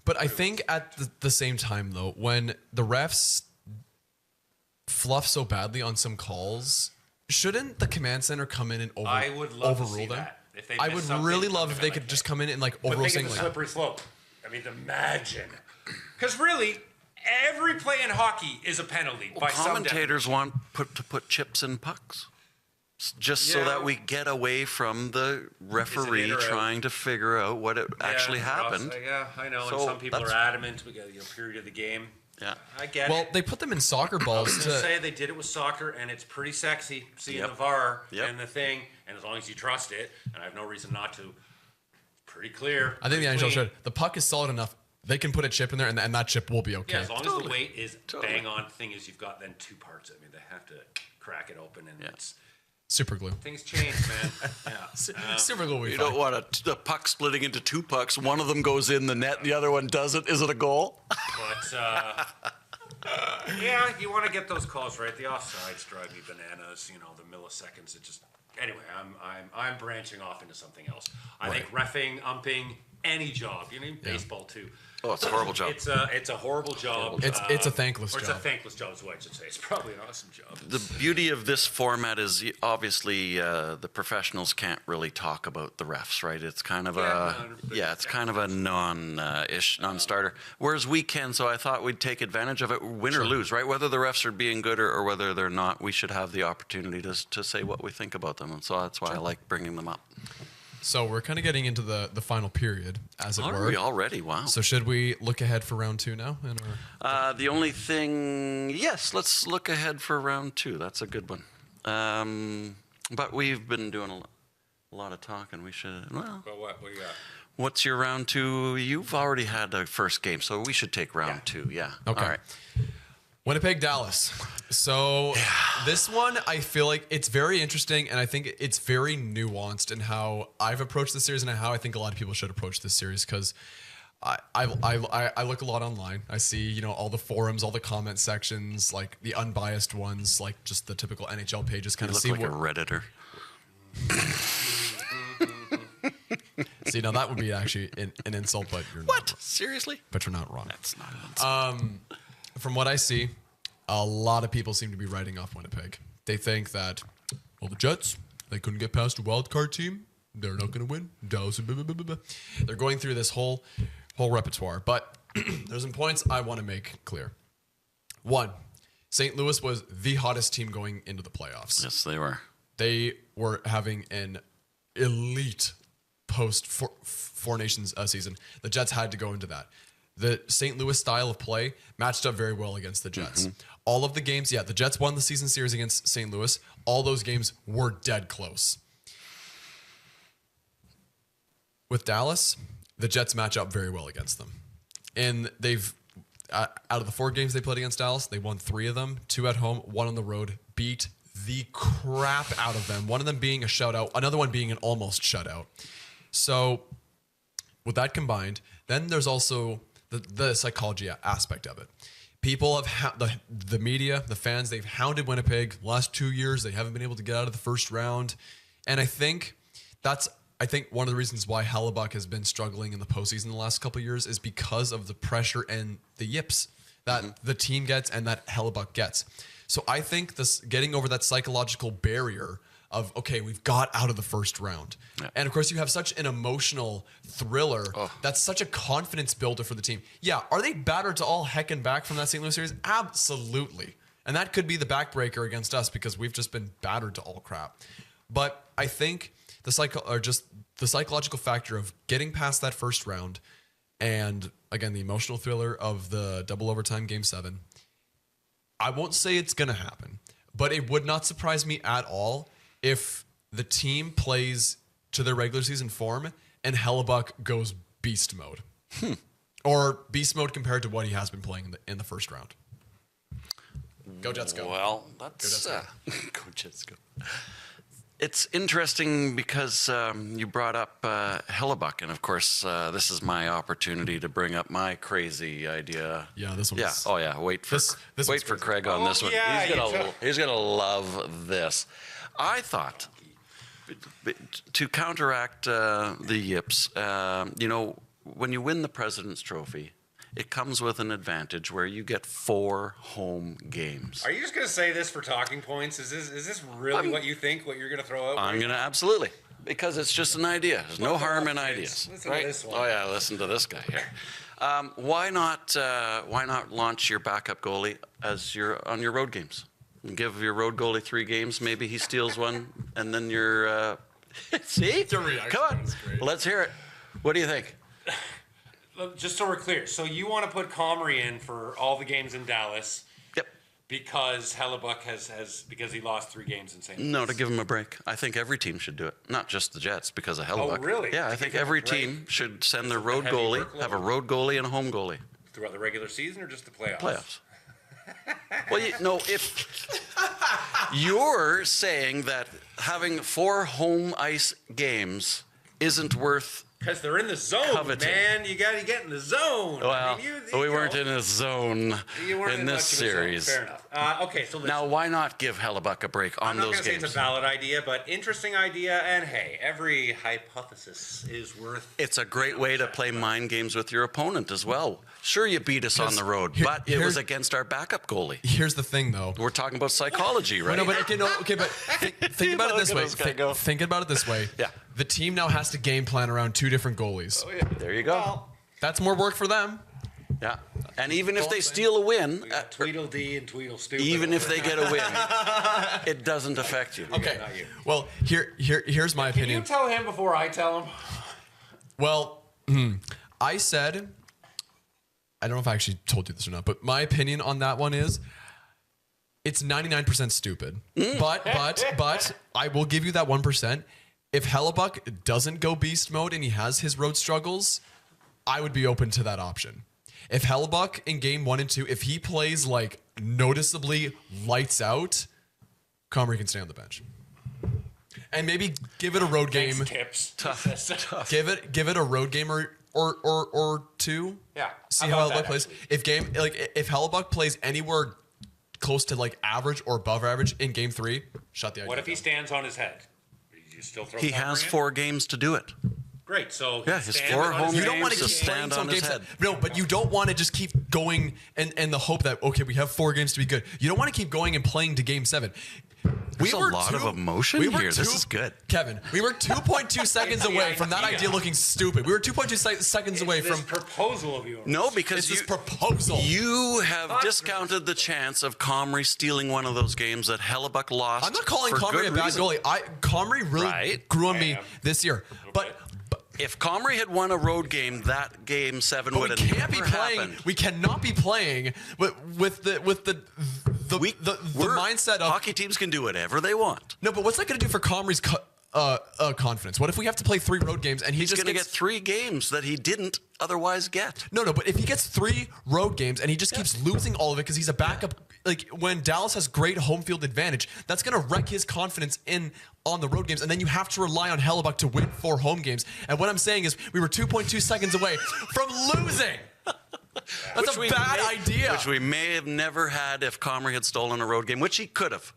But I think at the same time though, when the refs fluff so badly on some calls, shouldn't the command center come in and overrule them? I would really love if they could just come in and overrule saying a slippery slope. I mean, imagine, because really every play in hockey is a penalty. By commentators want to put chips in pucks, just so that we get away from the referee trying to figure out what actually happened. I know. So and some people are adamant. We got period of the game. Yeah, I get it. Well, they put them in soccer balls to say they did it with soccer, and it's pretty sexy seeing the VAR and the thing. And as long as you trust it, and I have no reason not to, pretty clear. I think the NHL should. The puck is solid enough. They can put a chip in there, and that chip will be okay. Yeah, as long as the weight is bang on. The thing is, you've got then 2 parts. I mean, they have to crack it open, and it's super glue. Things change, man. Super glue. You don't want the puck splitting into 2 pucks. One of them goes in the net, the other one doesn't. Is it a goal? But you want to get those calls right. The offsides drive me bananas. The milliseconds. It just anyway. I'm branching off into something else. I think reffing, umping, any job, baseball too. Oh, it's a horrible job. It's a horrible job. It's a thankless or job. It's a thankless job is what I should say. It's probably an awesome job. The beauty of this format is obviously the professionals can't really talk about the refs, right? It's kind of it's kind of a non-starter. Whereas we can, so I thought we'd take advantage of it, win or lose, right? Whether the refs are being good or whether they're not, we should have the opportunity to say what we think about them, and so that's why I like bringing them up. So we're kind of getting into the final period, as it were. Are we already? Wow. So should we look ahead for round 2 now? The only thing, yes, let's look ahead for round 2. That's a good one. But we've been doing a lot of talking. We should, well. But what do you got? What's your round 2? You've already had a first game, so we should take round 2. Yeah. Okay. All right. Winnipeg, Dallas. So this one, I feel like it's very interesting, and I think it's very nuanced in how I've approached this series and how I think a lot of people should approach this series, because I look a lot online. I see, all the forums, all the comment sections, like the unbiased ones, like just the typical NHL pages, kind You of look see like a Redditor. See, now that would be actually an insult, but you're What? not. Seriously? But you're not wrong. That's not an insult. From what I see, a lot of people seem to be writing off Winnipeg. They think that, well, the Jets, they couldn't get past a wild card team. They're not going to win. Dallas, blah, blah, blah, blah. They're going through this whole repertoire. But there's some points I want to make clear. One, St. Louis was the hottest team going into the playoffs. Yes, they were. They were having an elite post Four Nations season. The Jets had to go into that. The St. Louis style of play matched up very well against the Jets. All of the games, the Jets won the season series against St. Louis. All those games were dead close. With Dallas, the Jets match up very well against them. And they've, out of the 4 games they played against Dallas, they won 3 of them, 2 at home, 1 on the road, beat the crap out of them. One of them being a shutout, another one being an almost shutout. So with that combined, then there's also the psychology aspect of it. People have the media, the fans, they've hounded Winnipeg last 2 years. They haven't been able to get out of the first round. And I think one of the reasons why Hellebuck has been struggling in the postseason the last couple of years is because of the pressure and the yips that the team gets and that Hellebuck gets. So I think this getting over that psychological barrier of, okay, we've got out of the first round. Yeah. And of course you have such an emotional thriller. That's such a confidence builder for the team. Yeah. Are they battered to all heck and back from that St. Louis series? Absolutely. And that could be the backbreaker against us because we've just been battered to all crap. But I think the psychological factor of getting past that first round and again, the emotional thriller of the double overtime game 7, I won't say it's going to happen, but it would not surprise me at all if the team plays to their regular season form and Hellebuck goes beast mode. Or beast mode compared to what he has been playing in the first round. Go Jets, go. Well, that's... Go Jets, go. It's interesting because you brought up Hellebuck, and of course, this is my opportunity to bring up my crazy idea. Yeah, this one. Yeah. Oh yeah. Wait for Craig on this one. Yeah, he's gonna love this. I thought to counteract the yips, when you win the President's Trophy, it comes with an advantage where you get 4 home games. Are you just going to say this for talking points? Is this really what you think, what you're going to throw out? I'm going to absolutely. Because it's just an idea. There's no harm in ideas. Listen to this one. Oh, yeah, listen to this guy here. Why not launch your backup goalie on your road games? And give your road goalie 3 games. Maybe he steals one, and then you're... See? The reaction Come on. was great. Let's hear it. What do you think? Just so we're clear, so you want to put Comrie in for all the games in Dallas? Yep. Because Hellebuck because he lost 3 games in St. Louis? No, to give him a break. I think every team should do it, not just the Jets because of Hellebuck. Oh, really? Yeah, I think every team should send their road goalie, have a road goalie and a home goalie. Throughout the regular season or just the playoffs? Playoffs. Well, if you're saying that having 4 home ice games isn't worth Because they're in the zone, Coveting. man. You got to get in the zone. Well, we weren't know, in a zone you weren't in much this of a zone. series. Fair enough. Okay, so listen. Now, why not give Hellebuck a break on I'm not those going to say games? it's a valid idea, but interesting idea. And hey, every hypothesis is worth. It's a great way to play mind games with your opponent as well. Sure, you beat us on the road, but it was against our backup goalie. Here's the thing, though. We're talking about psychology, right? No, but think about it this way. Look at this guy go. Think about it this way. Yeah. The team now has to game plan around 2 different goalies. Oh, yeah. There you go. Well, That's more work for them. Yeah. And even if they steal a win, we got Tweedledee and Tweedlestupid. even if they get a win, it doesn't affect you. Okay. not you. Well, here's my Can opinion. you tell him before I tell him? Well, I said, I don't know if I actually told you this or not, but my opinion on that one is it's 99% stupid. But I will give you that 1%. If Hellebuck doesn't go beast mode and he has his road struggles, I would be open to that option. If Hellebuck in game 1 and 2, if he plays like noticeably lights out, Comrie can stay on the bench. And maybe give it a road game. Tips. Tough. Give it a road game or two. Yeah. See How how about Hellebuck that, plays. actually? If Hellebuck plays anywhere close to like average or above average in game 3, shut the idea. What if he down. stands on his head? You still throw He Comrie has in? 4 games to do it. Great. So Yeah, he's his standing 4 on his home You head. don't want to games keep to playing stand some on his games. head. No, but you don't want to just keep going and the hope that okay, we have 4 games to be good. You don't want to keep going and playing to game 7. There's a lot of emotion here. This is good. Kevin, we were 2.2 seconds the away from that idea. idea looking stupid. We were 2.2 seconds away This from proposal of yours. No, because it's this proposal. you have discounted the chance of Comrie stealing one of those games that Hellebuck lost. I'm not calling for Comrie good a bad reason. goalie. Comrie really Right. grew on I me am. this year. But If Comrie had won a road game, that game 7 we would have can't never be playing. happened. We cannot be playing with the mindset of Hockey teams can do whatever they want. no. But what's that going to do for Comrie's confidence? What if we have to play 3 road games and He's going to get 3 games that he didn't otherwise get. No, but if he gets 3 road games and he just keeps losing all of it because he's a backup, like when Dallas has great home field advantage, that's going to wreck his confidence on the road games. And then you have to rely on Hellebuck to win 4 home games. And what I'm saying is we were 2.2 seconds away from losing. That's a bad idea. Which we may have never had if Comrie had stolen a road game, which he could have.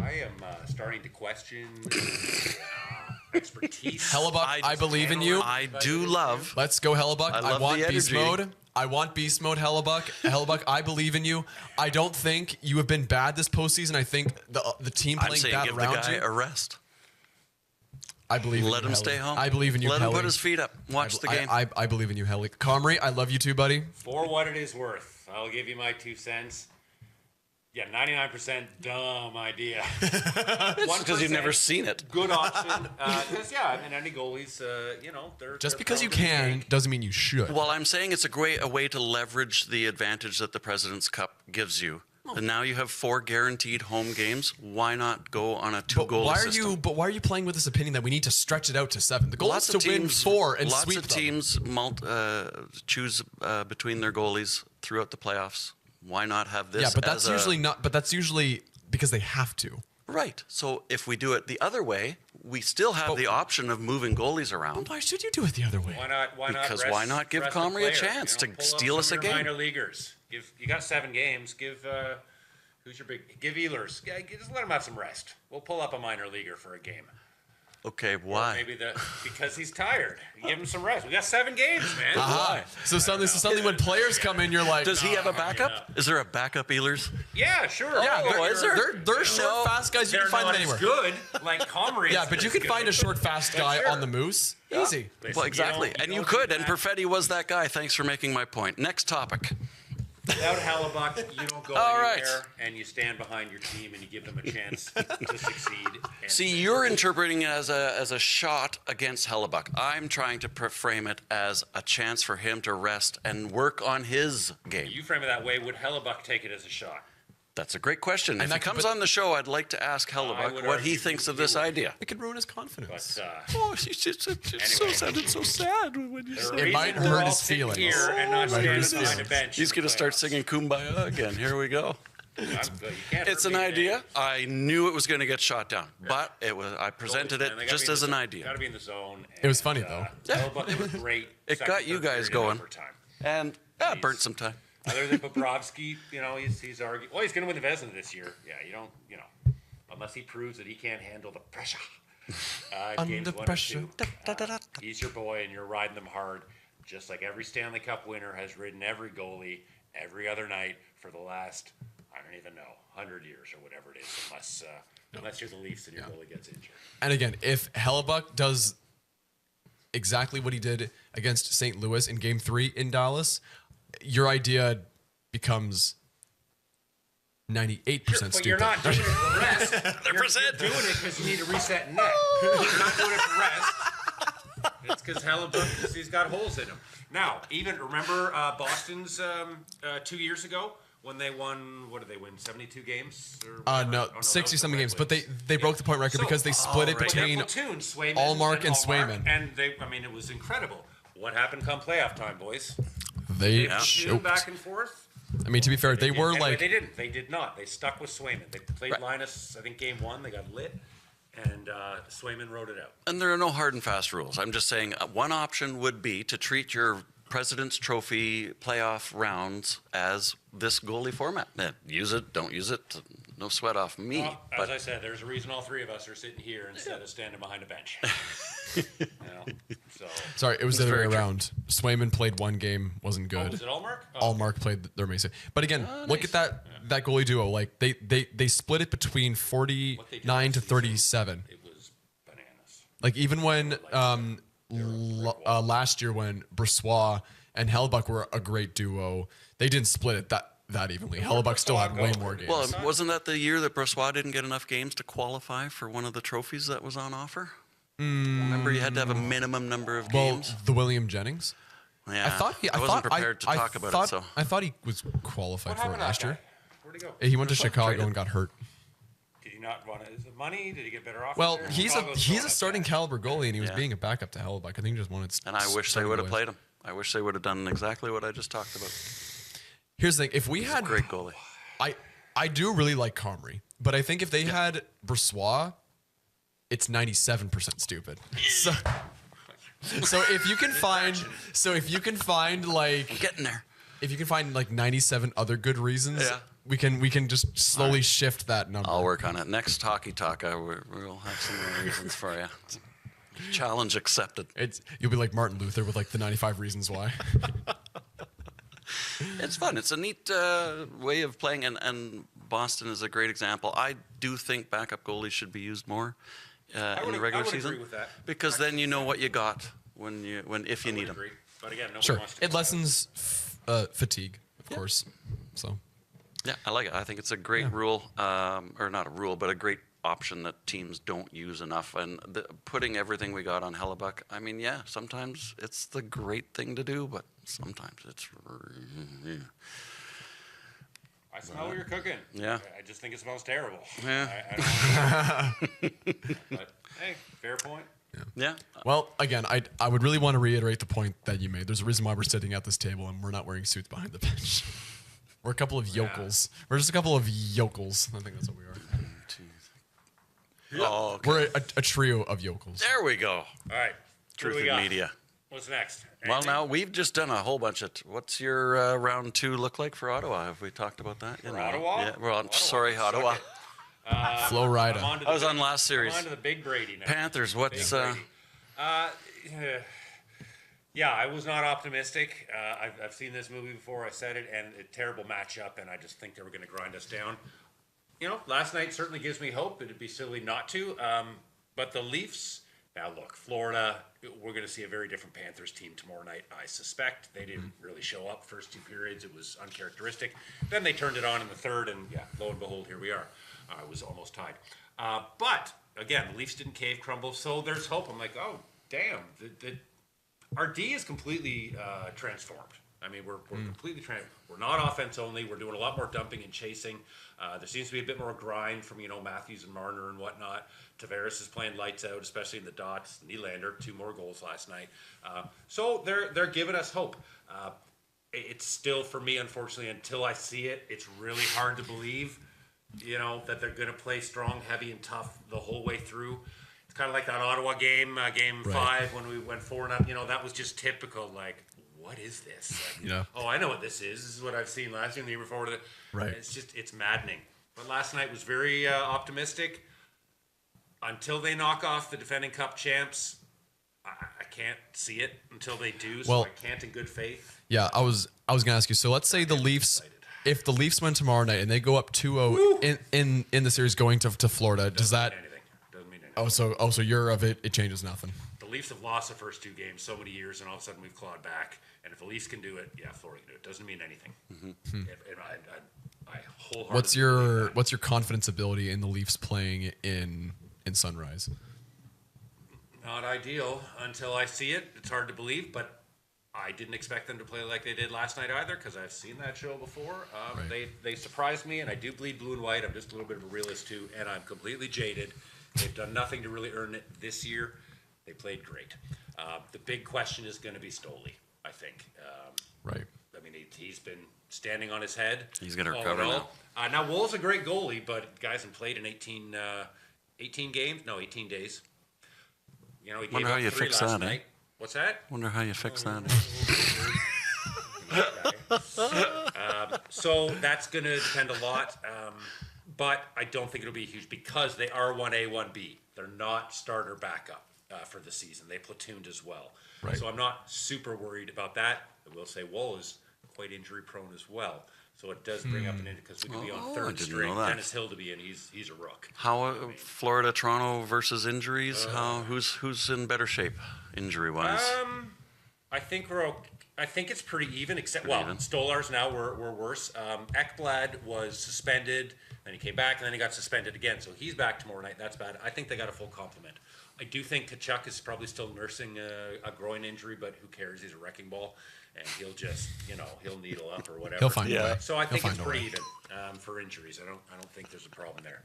I am starting to question expertise. Hellebuck, I believe in you. I do love. Let's go, Hellebuck. I I love want the beast energy. mode. I want beast mode, Hellebuck. Hellebuck, I believe in you. I don't think you have been bad this postseason. I think the team I'm playing saying bad give the around guy you. a rest. I believe in you, Let him Helly. stay home. I believe in you, Let him Helly. put his feet up. Watch the game. I believe in you, Helly. Comrie, I love you too, buddy. For what it is worth, I'll give you my 2 cents. Yeah, 99% dumb idea. because you've never 1% seen it. Good option. Because, yeah, I mean, any goalies, they're. Just they're because you prone to can mistake. doesn't mean you should. Well, I'm saying it's a way to leverage the advantage that the President's Cup gives you. And now you have 4 guaranteed home games. Why not go on a 2-goal system? But why are you playing with this opinion that we need to stretch it out to 7? The goal Lots is of to win teams, 4 and lots sweep of them. teams choose between their goalies throughout the playoffs. Why not have this? Yeah, but that's as a- usually not. But that's usually because they have to. right. So if we do it the other way, we still have But- the option of moving goalies around. Why should you do it the other way? Why not? Because rest, why not give rest Comrie a player? chance to pull up steal us some a of your game? Minor leaguers. You got 7 games. Give who's your big? Give Ehlers. Yeah, just let him have some rest. We'll pull up a minor leaguer for a game. Okay, why? Maybe because he's tired. Give him some rest. We got 7 games, man. Aha. So suddenly when players come in, you're like, Does he have a No, backup? yeah. Is there a backup Ehlers? Yeah, sure. yeah, Oh, is there? they're short, fast guys. You They're can find not them as anywhere. good like Comrie. Yeah, is but you as can good. find a short, fast But guy sure. on the moose. Easy. Listen, Well, exactly. you And you don't could, do and that. Perfetti was that guy. Thanks for making my point. Next topic. Without Hellebuck, you don't go All anywhere, right. and you stand behind your team and you give them a chance to succeed. And See, you're interpreting it as a shot against Hellebuck. I'm trying to frame it as a chance for him to rest and work on his game. you frame it that way. Would Hellebuck take it as a shot? That's a great question. If he that could comes put- on the show, I'd like to ask I Hellebuck would what he argue thinks of he this would. idea. It could ruin his confidence. But Oh, it's Anyway. sounded so sad when you the said It might reason we're hurt all his sitting feelings. here and not It might hurt standing his behind a feelings. bench. He's in going to the start playoffs. singing Kumbaya again. Here we go. It's an idea. I knew it was going to get shot down, but I presented it just as an idea. Got to be in the zone. It was funny, though. But it was great. It got you guys going. And burnt some time. Other than Bobrovsky, he's arguing. Well, he's going to win the Vezina this year. Yeah, unless he proves that he can't handle the pressure. Under pressure. He's your boy, and you're riding them hard, just like every Stanley Cup winner has ridden every goalie every other night for the last, I don't even know, 100 years or whatever it is, unless you're the Leafs and your goalie gets injured. And again, if Hellebuck does exactly what he did against St. Louis in Game 3 in Dallas, your idea becomes 98% stupid. But you're not doing it for rest. You're doing it because you need to reset net. You're not doing it for rest. It's because Hellebuck, he's got holes in him. Now, even remember Boston's 2 years ago when they won, what did they win, 72 games? No, 60-something games. But they broke the point record because they split it between Allmark and Swayman. And it was incredible. What happened come playoff time, boys? They choked back and forth. I mean, to be fair, they were like... They didn't. They did not. They stuck with Swayman. They played Linus, I think, game 1. They got lit, and Swayman wrote it out. And there are no hard and fast rules. I'm just saying one option would be to treat your President's Trophy playoff rounds as this goalie format. Use it, don't use it, no sweat off me. Well, as I said, there's a reason all three of us are sitting here instead of standing behind a bench. Sorry, it was the other way around. Swayman played one game, wasn't good. Was it Allmark? Allmark played their main save. But again, look at that goalie duo. Like they split it between 49 to 37. It was bananas. Like even when last year when Brossoit and Hellebuck were a great duo, they didn't split it that evenly. Hellebuck still had way more games. Well, wasn't that the year that Brossoit didn't get enough games to qualify for one of the trophies that was on offer? Remember, you had to have a minimum number of games. Well, the William Jennings. Yeah, I wasn't prepared to talk about it. So I thought he was qualified for it last year. Where'd he go? He went to Chicago and got hurt. Did he not want it? Is it money? Did he get better offers? Well, there? he's a starting caliber goalie, and he was being a backup to Hellebuck. I think he just wanted. And I wish they would have played him. I wish they would have done exactly what I just talked about. Here's the thing: if we had a great goalie, I do really like Comrie, but I think if they had Brossoit, it's 97% stupid. So if you can find like I'm getting there. If you can find like 97 other good reasons, we can just slowly shift that number. I'll work on it. Next Hockey Talk, we'll have some more reasons for you. Challenge accepted. You'll be like Martin Luther with like the 95 reasons why. It's fun. It's a neat way of playing, and Boston is a great example. I do think backup goalies should be used more in the regular season, agree with that. because then you know what you got if you need them. But again, sure, it lessens fatigue, of course. So yeah, I like it. I think it's a great rule, or not a rule, but a great option that teams don't use enough. And putting everything we got on Hellebuck, I mean, yeah, sometimes it's the great thing to do, but sometimes it's. I smell what you're cooking. Yeah. I just think it smells terrible. Yeah. But hey, fair point. Yeah. Well, again, I would really want to reiterate the point that you made. There's a reason why we're sitting at this table and we're not wearing suits behind the bench. We're a couple of yokels. We're just a couple of yokels. I think that's what we are. Oh, okay. We're a trio of yokels. There we go. All right. Truth in media. What's next? Well, now we've just done a whole bunch of. What's your round 2 look like for Ottawa? Have we talked about that? For Ottawa? Yeah. Well, sorry, Ottawa. Florida. I was on last series. I'm on to the Big Brady now. Panthers. What's? Yeah, I was not optimistic. I've seen this movie before. I said it, and a terrible matchup, and I just think they were going to grind us down. Last night certainly gives me hope. It'd be silly not to. But the Leafs, now look, Florida, we're going to see a very different Panthers team tomorrow night, I suspect. They didn't really show up first 2 periods. It was uncharacteristic. Then they turned it on in the third, and lo and behold, here we are. I was almost tied. But, again, the Leafs didn't cave crumble, so there's hope. I'm like, oh, damn. Our D is completely transformed. I mean, we're completely transformed. We're not offense only. We're doing a lot more dumping and chasing. There seems to be a bit more grind from, Matthews and Marner and whatnot. Tavares is playing lights out, especially in the dots. Nylander, 2 more goals last night. So they're giving us hope. it's still, for me, unfortunately, until I see it, it's really hard to believe, that they're going to play strong, heavy, and tough the whole way through. It's kind of like that Ottawa game, game 5, when we went 4-0. That was just typical. Like, what is this? Like, oh, I know what this is. This is what I've seen last year and the year before. Right. It's maddening. But last night was very optimistic. Until they knock off the defending Cup champs, I can't see it until they do. So I can't in good faith. Yeah, I was gonna ask you. So let's say the Leafs. If the Leafs win tomorrow night and they go up 2-0 in the series going to Florida, does that? Doesn't mean anything. So you're of it. It changes nothing. The Leafs have lost the first 2 games so many years, and all of a sudden we've clawed back. And if the Leafs can do it, Florida can do it. Doesn't mean anything. I wholeheartedly. What's your confidence ability in the Leafs playing in Sunrise? Not ideal until I see it. It's hard to believe, but I didn't expect them to play like they did last night either, because I've seen that show before. They surprised me, and I do bleed blue and white. I'm just a little bit of a realist too, and I'm completely jaded. They've done nothing to really earn it this year. They played great. The big question is going to be Stoley, I think. Right. I mean, he's been standing on his head. He's going to recover now. Now, Wool's a great goalie, but guys haven't played in 18 days. He Wonder gave how up you 3 fix last that, night. What's that? Wonder how you fix that. So that's going to depend a lot, but I don't think it'll be huge because they are 1A, 1B. They're not starter backup for the season. They platooned as well. Right. So I'm not super worried about that. I will say Wool is quite injury prone as well. So it does bring up an injury because we could be on third string. Dennis Hill to be in. He's a rook. How Florida, Toronto versus injuries? Who's in better shape injury wise? I think I think it's pretty even, except Even. Stolar's now were worse. Ekblad was suspended, then he came back, and then he got suspended again. So he's back tomorrow night. That's bad. I think they got a full complement. I do think Tkachuk is probably still nursing a groin injury, but who cares? He's a wrecking ball, and he'll just he'll needle up or whatever. He'll find a way. So I think He'll it's find a pretty way. even for injuries. I don't think there's a problem there.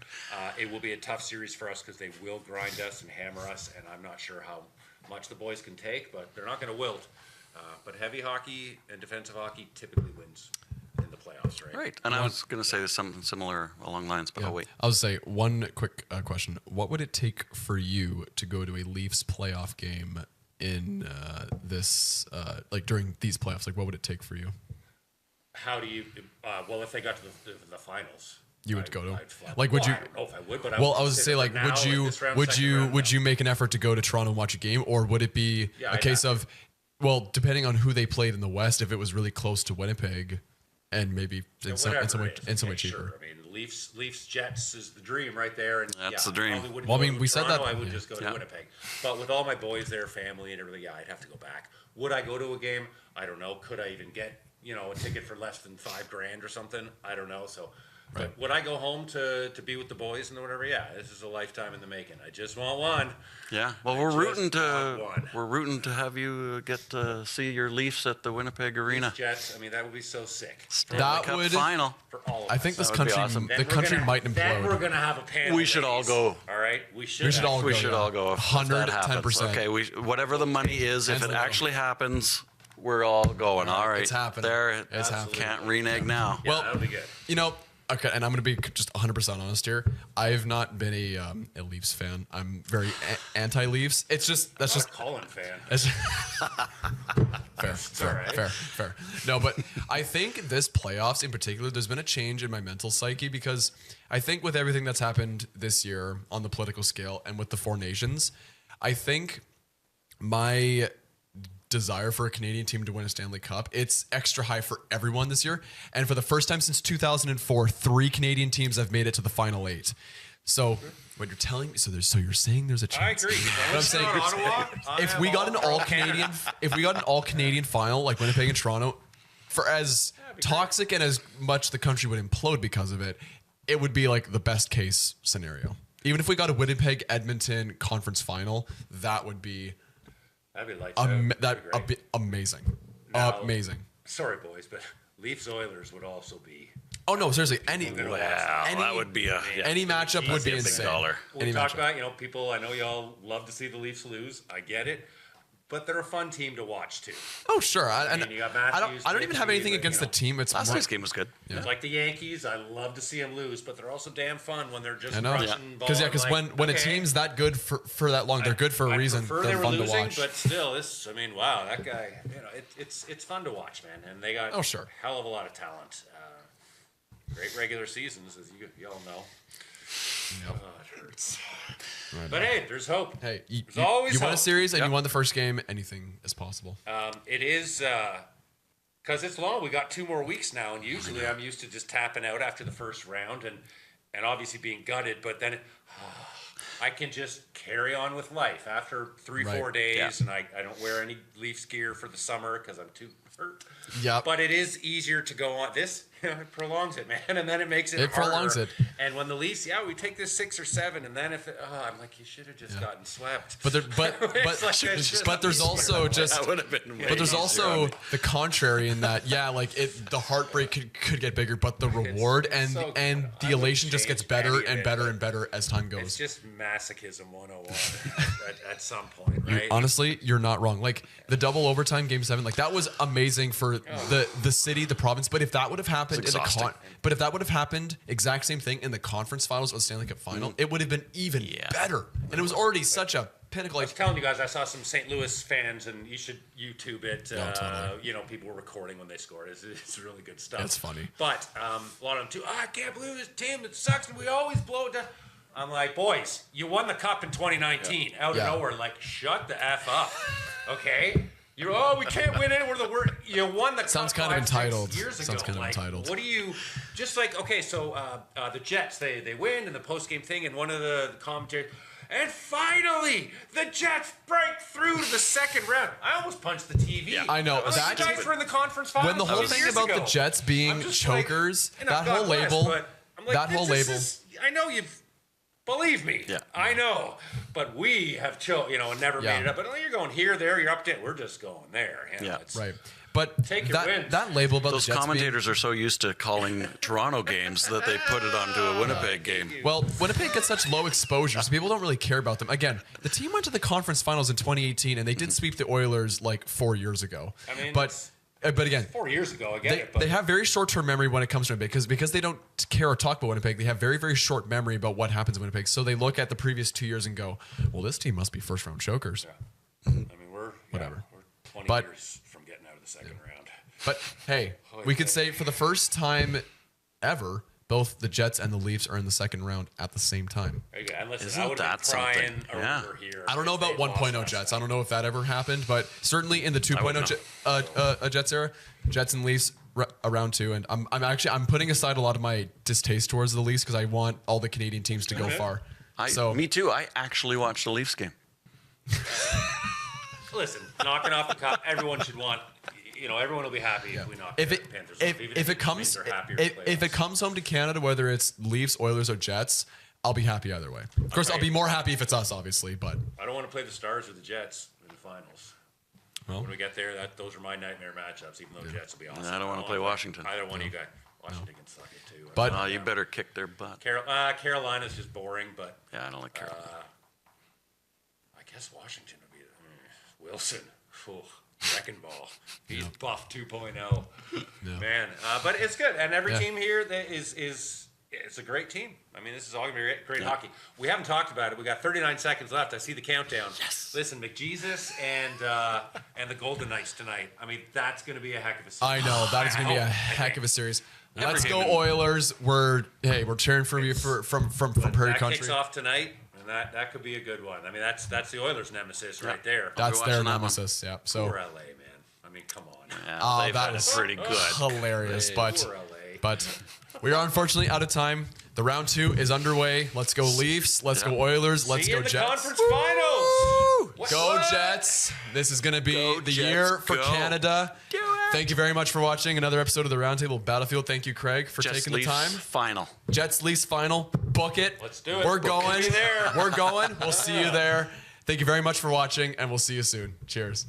It will be a tough series for us because they will grind us and hammer us, and I'm not sure how much the boys can take, but they're not going to wilt. But heavy hockey and defensive hockey typically wins in the playoffs, right? Right. And I was going to say there's something similar along lines, but Yeah. I'll wait. I was say one quick question: what would it take for you to go to a Leafs playoff game in this during these playoffs? Like, what would it take for you? How do you? Well, if they got to the finals, You would go to? I'd fly. Like, would you? I don't know if I would, but Well, I was say like, would you make an effort to go to Toronto and watch a game, or would it be Yeah, a I'd case have of, well, depending on who they played in the West, if it was really close to Winnipeg, and maybe in some way cheaper. Sure. I mean, Leafs Jets is the dream right there, and That's the dream. probably wouldn't Well, I go mean, to we said Toronto, that- I would just go to Yeah. Winnipeg. But with all my boys there, family and everything, I'd have to go back. Would I go to a game? I don't know. Could I even get a ticket for less than $5,000 or something? I don't know. So. Right. But would I go home to be with the boys and whatever? Yeah, this is a lifetime in the making. I just want one. Yeah. Well, I we're just rooting want one. to have you get to see your Leafs at the Winnipeg Arena. Jets. I mean, that would be so sick Stanley That Cup would- final. for all of I us. think this That would be country, awesome. Then the we're country gonna- might Then we're implode. gonna have a panel. We should all ladies. go. All right, we should. We should all We go, should yeah. all go. If that happens. 110%. Okay. Whatever the money is, if it Hands on. actually happens, we're all going. All right. It's happening. There. It's happening. Can't renege now. Yeah, Well, that would be good. Okay, and I'm going to be just 100% honest here. I've not been a Leafs fan. I'm very anti-Leafs. It's just that's I'm just a Colin fan. it's fair, all right. fair. No, but I think this playoffs in particular, there's been a change in my mental psyche because I think with everything that's happened this year on the political scale and with the Four Nations, I think my desire for a Canadian team to win a Stanley Cup, it's extra high for everyone this year. And for the first time since 2004, 3 Canadian teams have made it to the final 8. So what you're telling me, so you're saying there's a I chance. agree. But I'm saying if we got an all Canadian final like Winnipeg and Toronto, for as toxic and as much the country would implode because of it, it would be like the best case scenario. Even if we got a Winnipeg Edmonton conference final, that would be That'd be lights out. that'd be amazing. Now- Amazing. Sorry, boys, but Leafs Oilers would also be. Oh no, seriously, any Wow, that would be any matchup would be a big insane. dollar. We Any talk matchup. about people. I know y'all love to see the Leafs lose. I get it, but they're a fun team to watch too. Oh, sure. I mean, you got Matthews, I don't even have anything Ritchie, against the team. It's Last more, night's game was good. Yeah. It's like the Yankees. I love to see them lose, but they're also damn fun when they're just I know. rushing ball. Because when a okay. team's that good for that long, they're good for a I reason. prefer They're they were fun losing, to watch. but still, this. I mean, wow, that guy. You know, it's fun to watch, man. And they got Oh, sure. a hell of a lot of talent. Great regular seasons, as you all know. Yep. Oh, it hurts. But hey, there's hope. Hey, there's always you won a hope. series and Yep. you won the first game. Anything is possible. It is because it's long. We got 2 more weeks now, and usually I'm used to just tapping out after the first round and obviously being gutted. But then I can just carry on with life after 3-4 days, Yeah. and I don't wear any Leafs gear for the summer because I'm too hurt. Yep. But it is easier to go on. This it prolongs it, man, and then it makes it harder. prolongs it. And when the Leafs, we take this 6 or 7, and then if I'm like, you should have just gotten swept. But It's like it's just- but there's also just That would have been. but there's also the contrary in that like the heartbreak could get bigger, but the reward and so good. and I the would elation just gets change better any of and it, better but and better as time It's goes. just masochism 101 at some point, right? Honestly, you're not wrong. Like the double overtime game 7, like that was amazing for the city, the province. But if that would have happened It's exhausting. but if that would have happened, exact same thing in the conference finals or the Stanley Cup final, it would have been even better. And it was already such a pinnacle. I was Like telling you guys, I saw some St. Louis fans, and you should YouTube it. totally. You know, people were recording when they scored. It's really good stuff. That's funny. But a lot of them too. I can't believe this team. It sucks, and we always blow it down. I'm like, boys, you won the cup in 2019 out of Yeah. nowhere. Like, shut the f up, okay? We can't win it. We're the worst. You won the Sounds cup kind of 5-6 entitled. years ago. Sounds kind of Like, entitled. What do you just like? Okay, so the Jets they win in the post game thing, and one of the commentators. And finally, the Jets break through to the second round. I almost punched the TV. Yeah. I know, Like, that- you guys were in the conference finals. when the whole thing years about ago. the Jets being I'm just chokers, like, and that God whole bless, label, but I'm like, that whole this label. is- I know you've. Believe me, Yeah. I know, but we have and never Yeah. made it up. But you're going here, there, you're up there. We're just going there. You know, Yeah. it's- Right. But Take your wins. that label about Those the Jets commentators are so used to calling Toronto games that they put it onto a Winnipeg game. Well, Winnipeg gets such low exposure, so people don't really care about them. Again, the team went to the conference finals in 2018, and they did sweep the Oilers like 4 years ago. I mean, but again, 4 years ago, I get it. But they have very short-term memory when it comes to Winnipeg because they don't care or talk about Winnipeg. They have very, very short memory about what happens in Winnipeg. So they look at the previous 2 years and go, well, this team must be first-round chokers. I mean, we're Whatever. we're 20 But- years from getting out of the second round. But hey, we could say for the first time ever, both the Jets and the Leafs are in the second round at the same time. There you go. And listen, Isn't I would have that been crying something? over Yeah. here. I don't know if about they lost 1.0 last Jets. night. I don't know if that ever happened, but certainly in the 2.0 Jets era, Jets and Leafs around 2. And I'm putting aside a lot of my distaste towards the Leafs because I want all the Canadian teams to go far. Me too. I actually watched the Leafs game. Listen, knocking off the cup, everyone should want. Everyone will be happy if we knock if the it Panthers off. Even if the it comes Leafs are happier if it comes home to Canada, whether it's Leafs, Oilers, or Jets, I'll be happy either way. Of course, I'll be more happy if it's us, obviously. But I don't want to play the Stars or the Jets in the finals. Well. When we get there, those are my nightmare matchups. Even though Jets will be awesome. I don't wanna play Washington. Either one of you guys. Washington can suck it too. But- You better kick their butt. Carolina's just boring, but Yeah, I don't like Carolina. I guess Washington would be Wilson. Ooh, second ball. He's buff 2.0. Man, but it's good, and every team here that is it's a great team. I mean, this is all gonna be great hockey. We haven't talked about it. We got 39 seconds left. I see the countdown. Yes. Listen, McJesus and the Golden Knights tonight. I mean, that's gonna be a heck of a series. I know that is going to be a hope- heck of a series. Every Let's go game in- Oilers. We're cheering for you from Prairie That Country. kicks off tonight, and that could be a good one. I mean, that's the Oilers' nemesis right there. That's watching their that one. nemesis. Yeah. So Poor LA, man. I mean, come on. Yeah, Oh, they've that had it is pretty good. hilarious. But Poor LA. we are unfortunately out of time. The round 2 is underway. Let's go Leafs. Let's go Oilers. Let's See you go in the Jets. conference finals. What's Go up? Jets. This is going to be Go the Jets, year for go. Canada. Do it. Thank you very much for watching another episode of the Roundtable Battlefield. Thank you, Craig, for Jets taking the Leafs time. final. Jets Leafs final. Book it. Let's do it. We're Book going. me there. We're going. We'll see you there. Thank you very much for watching, and we'll see you soon. Cheers.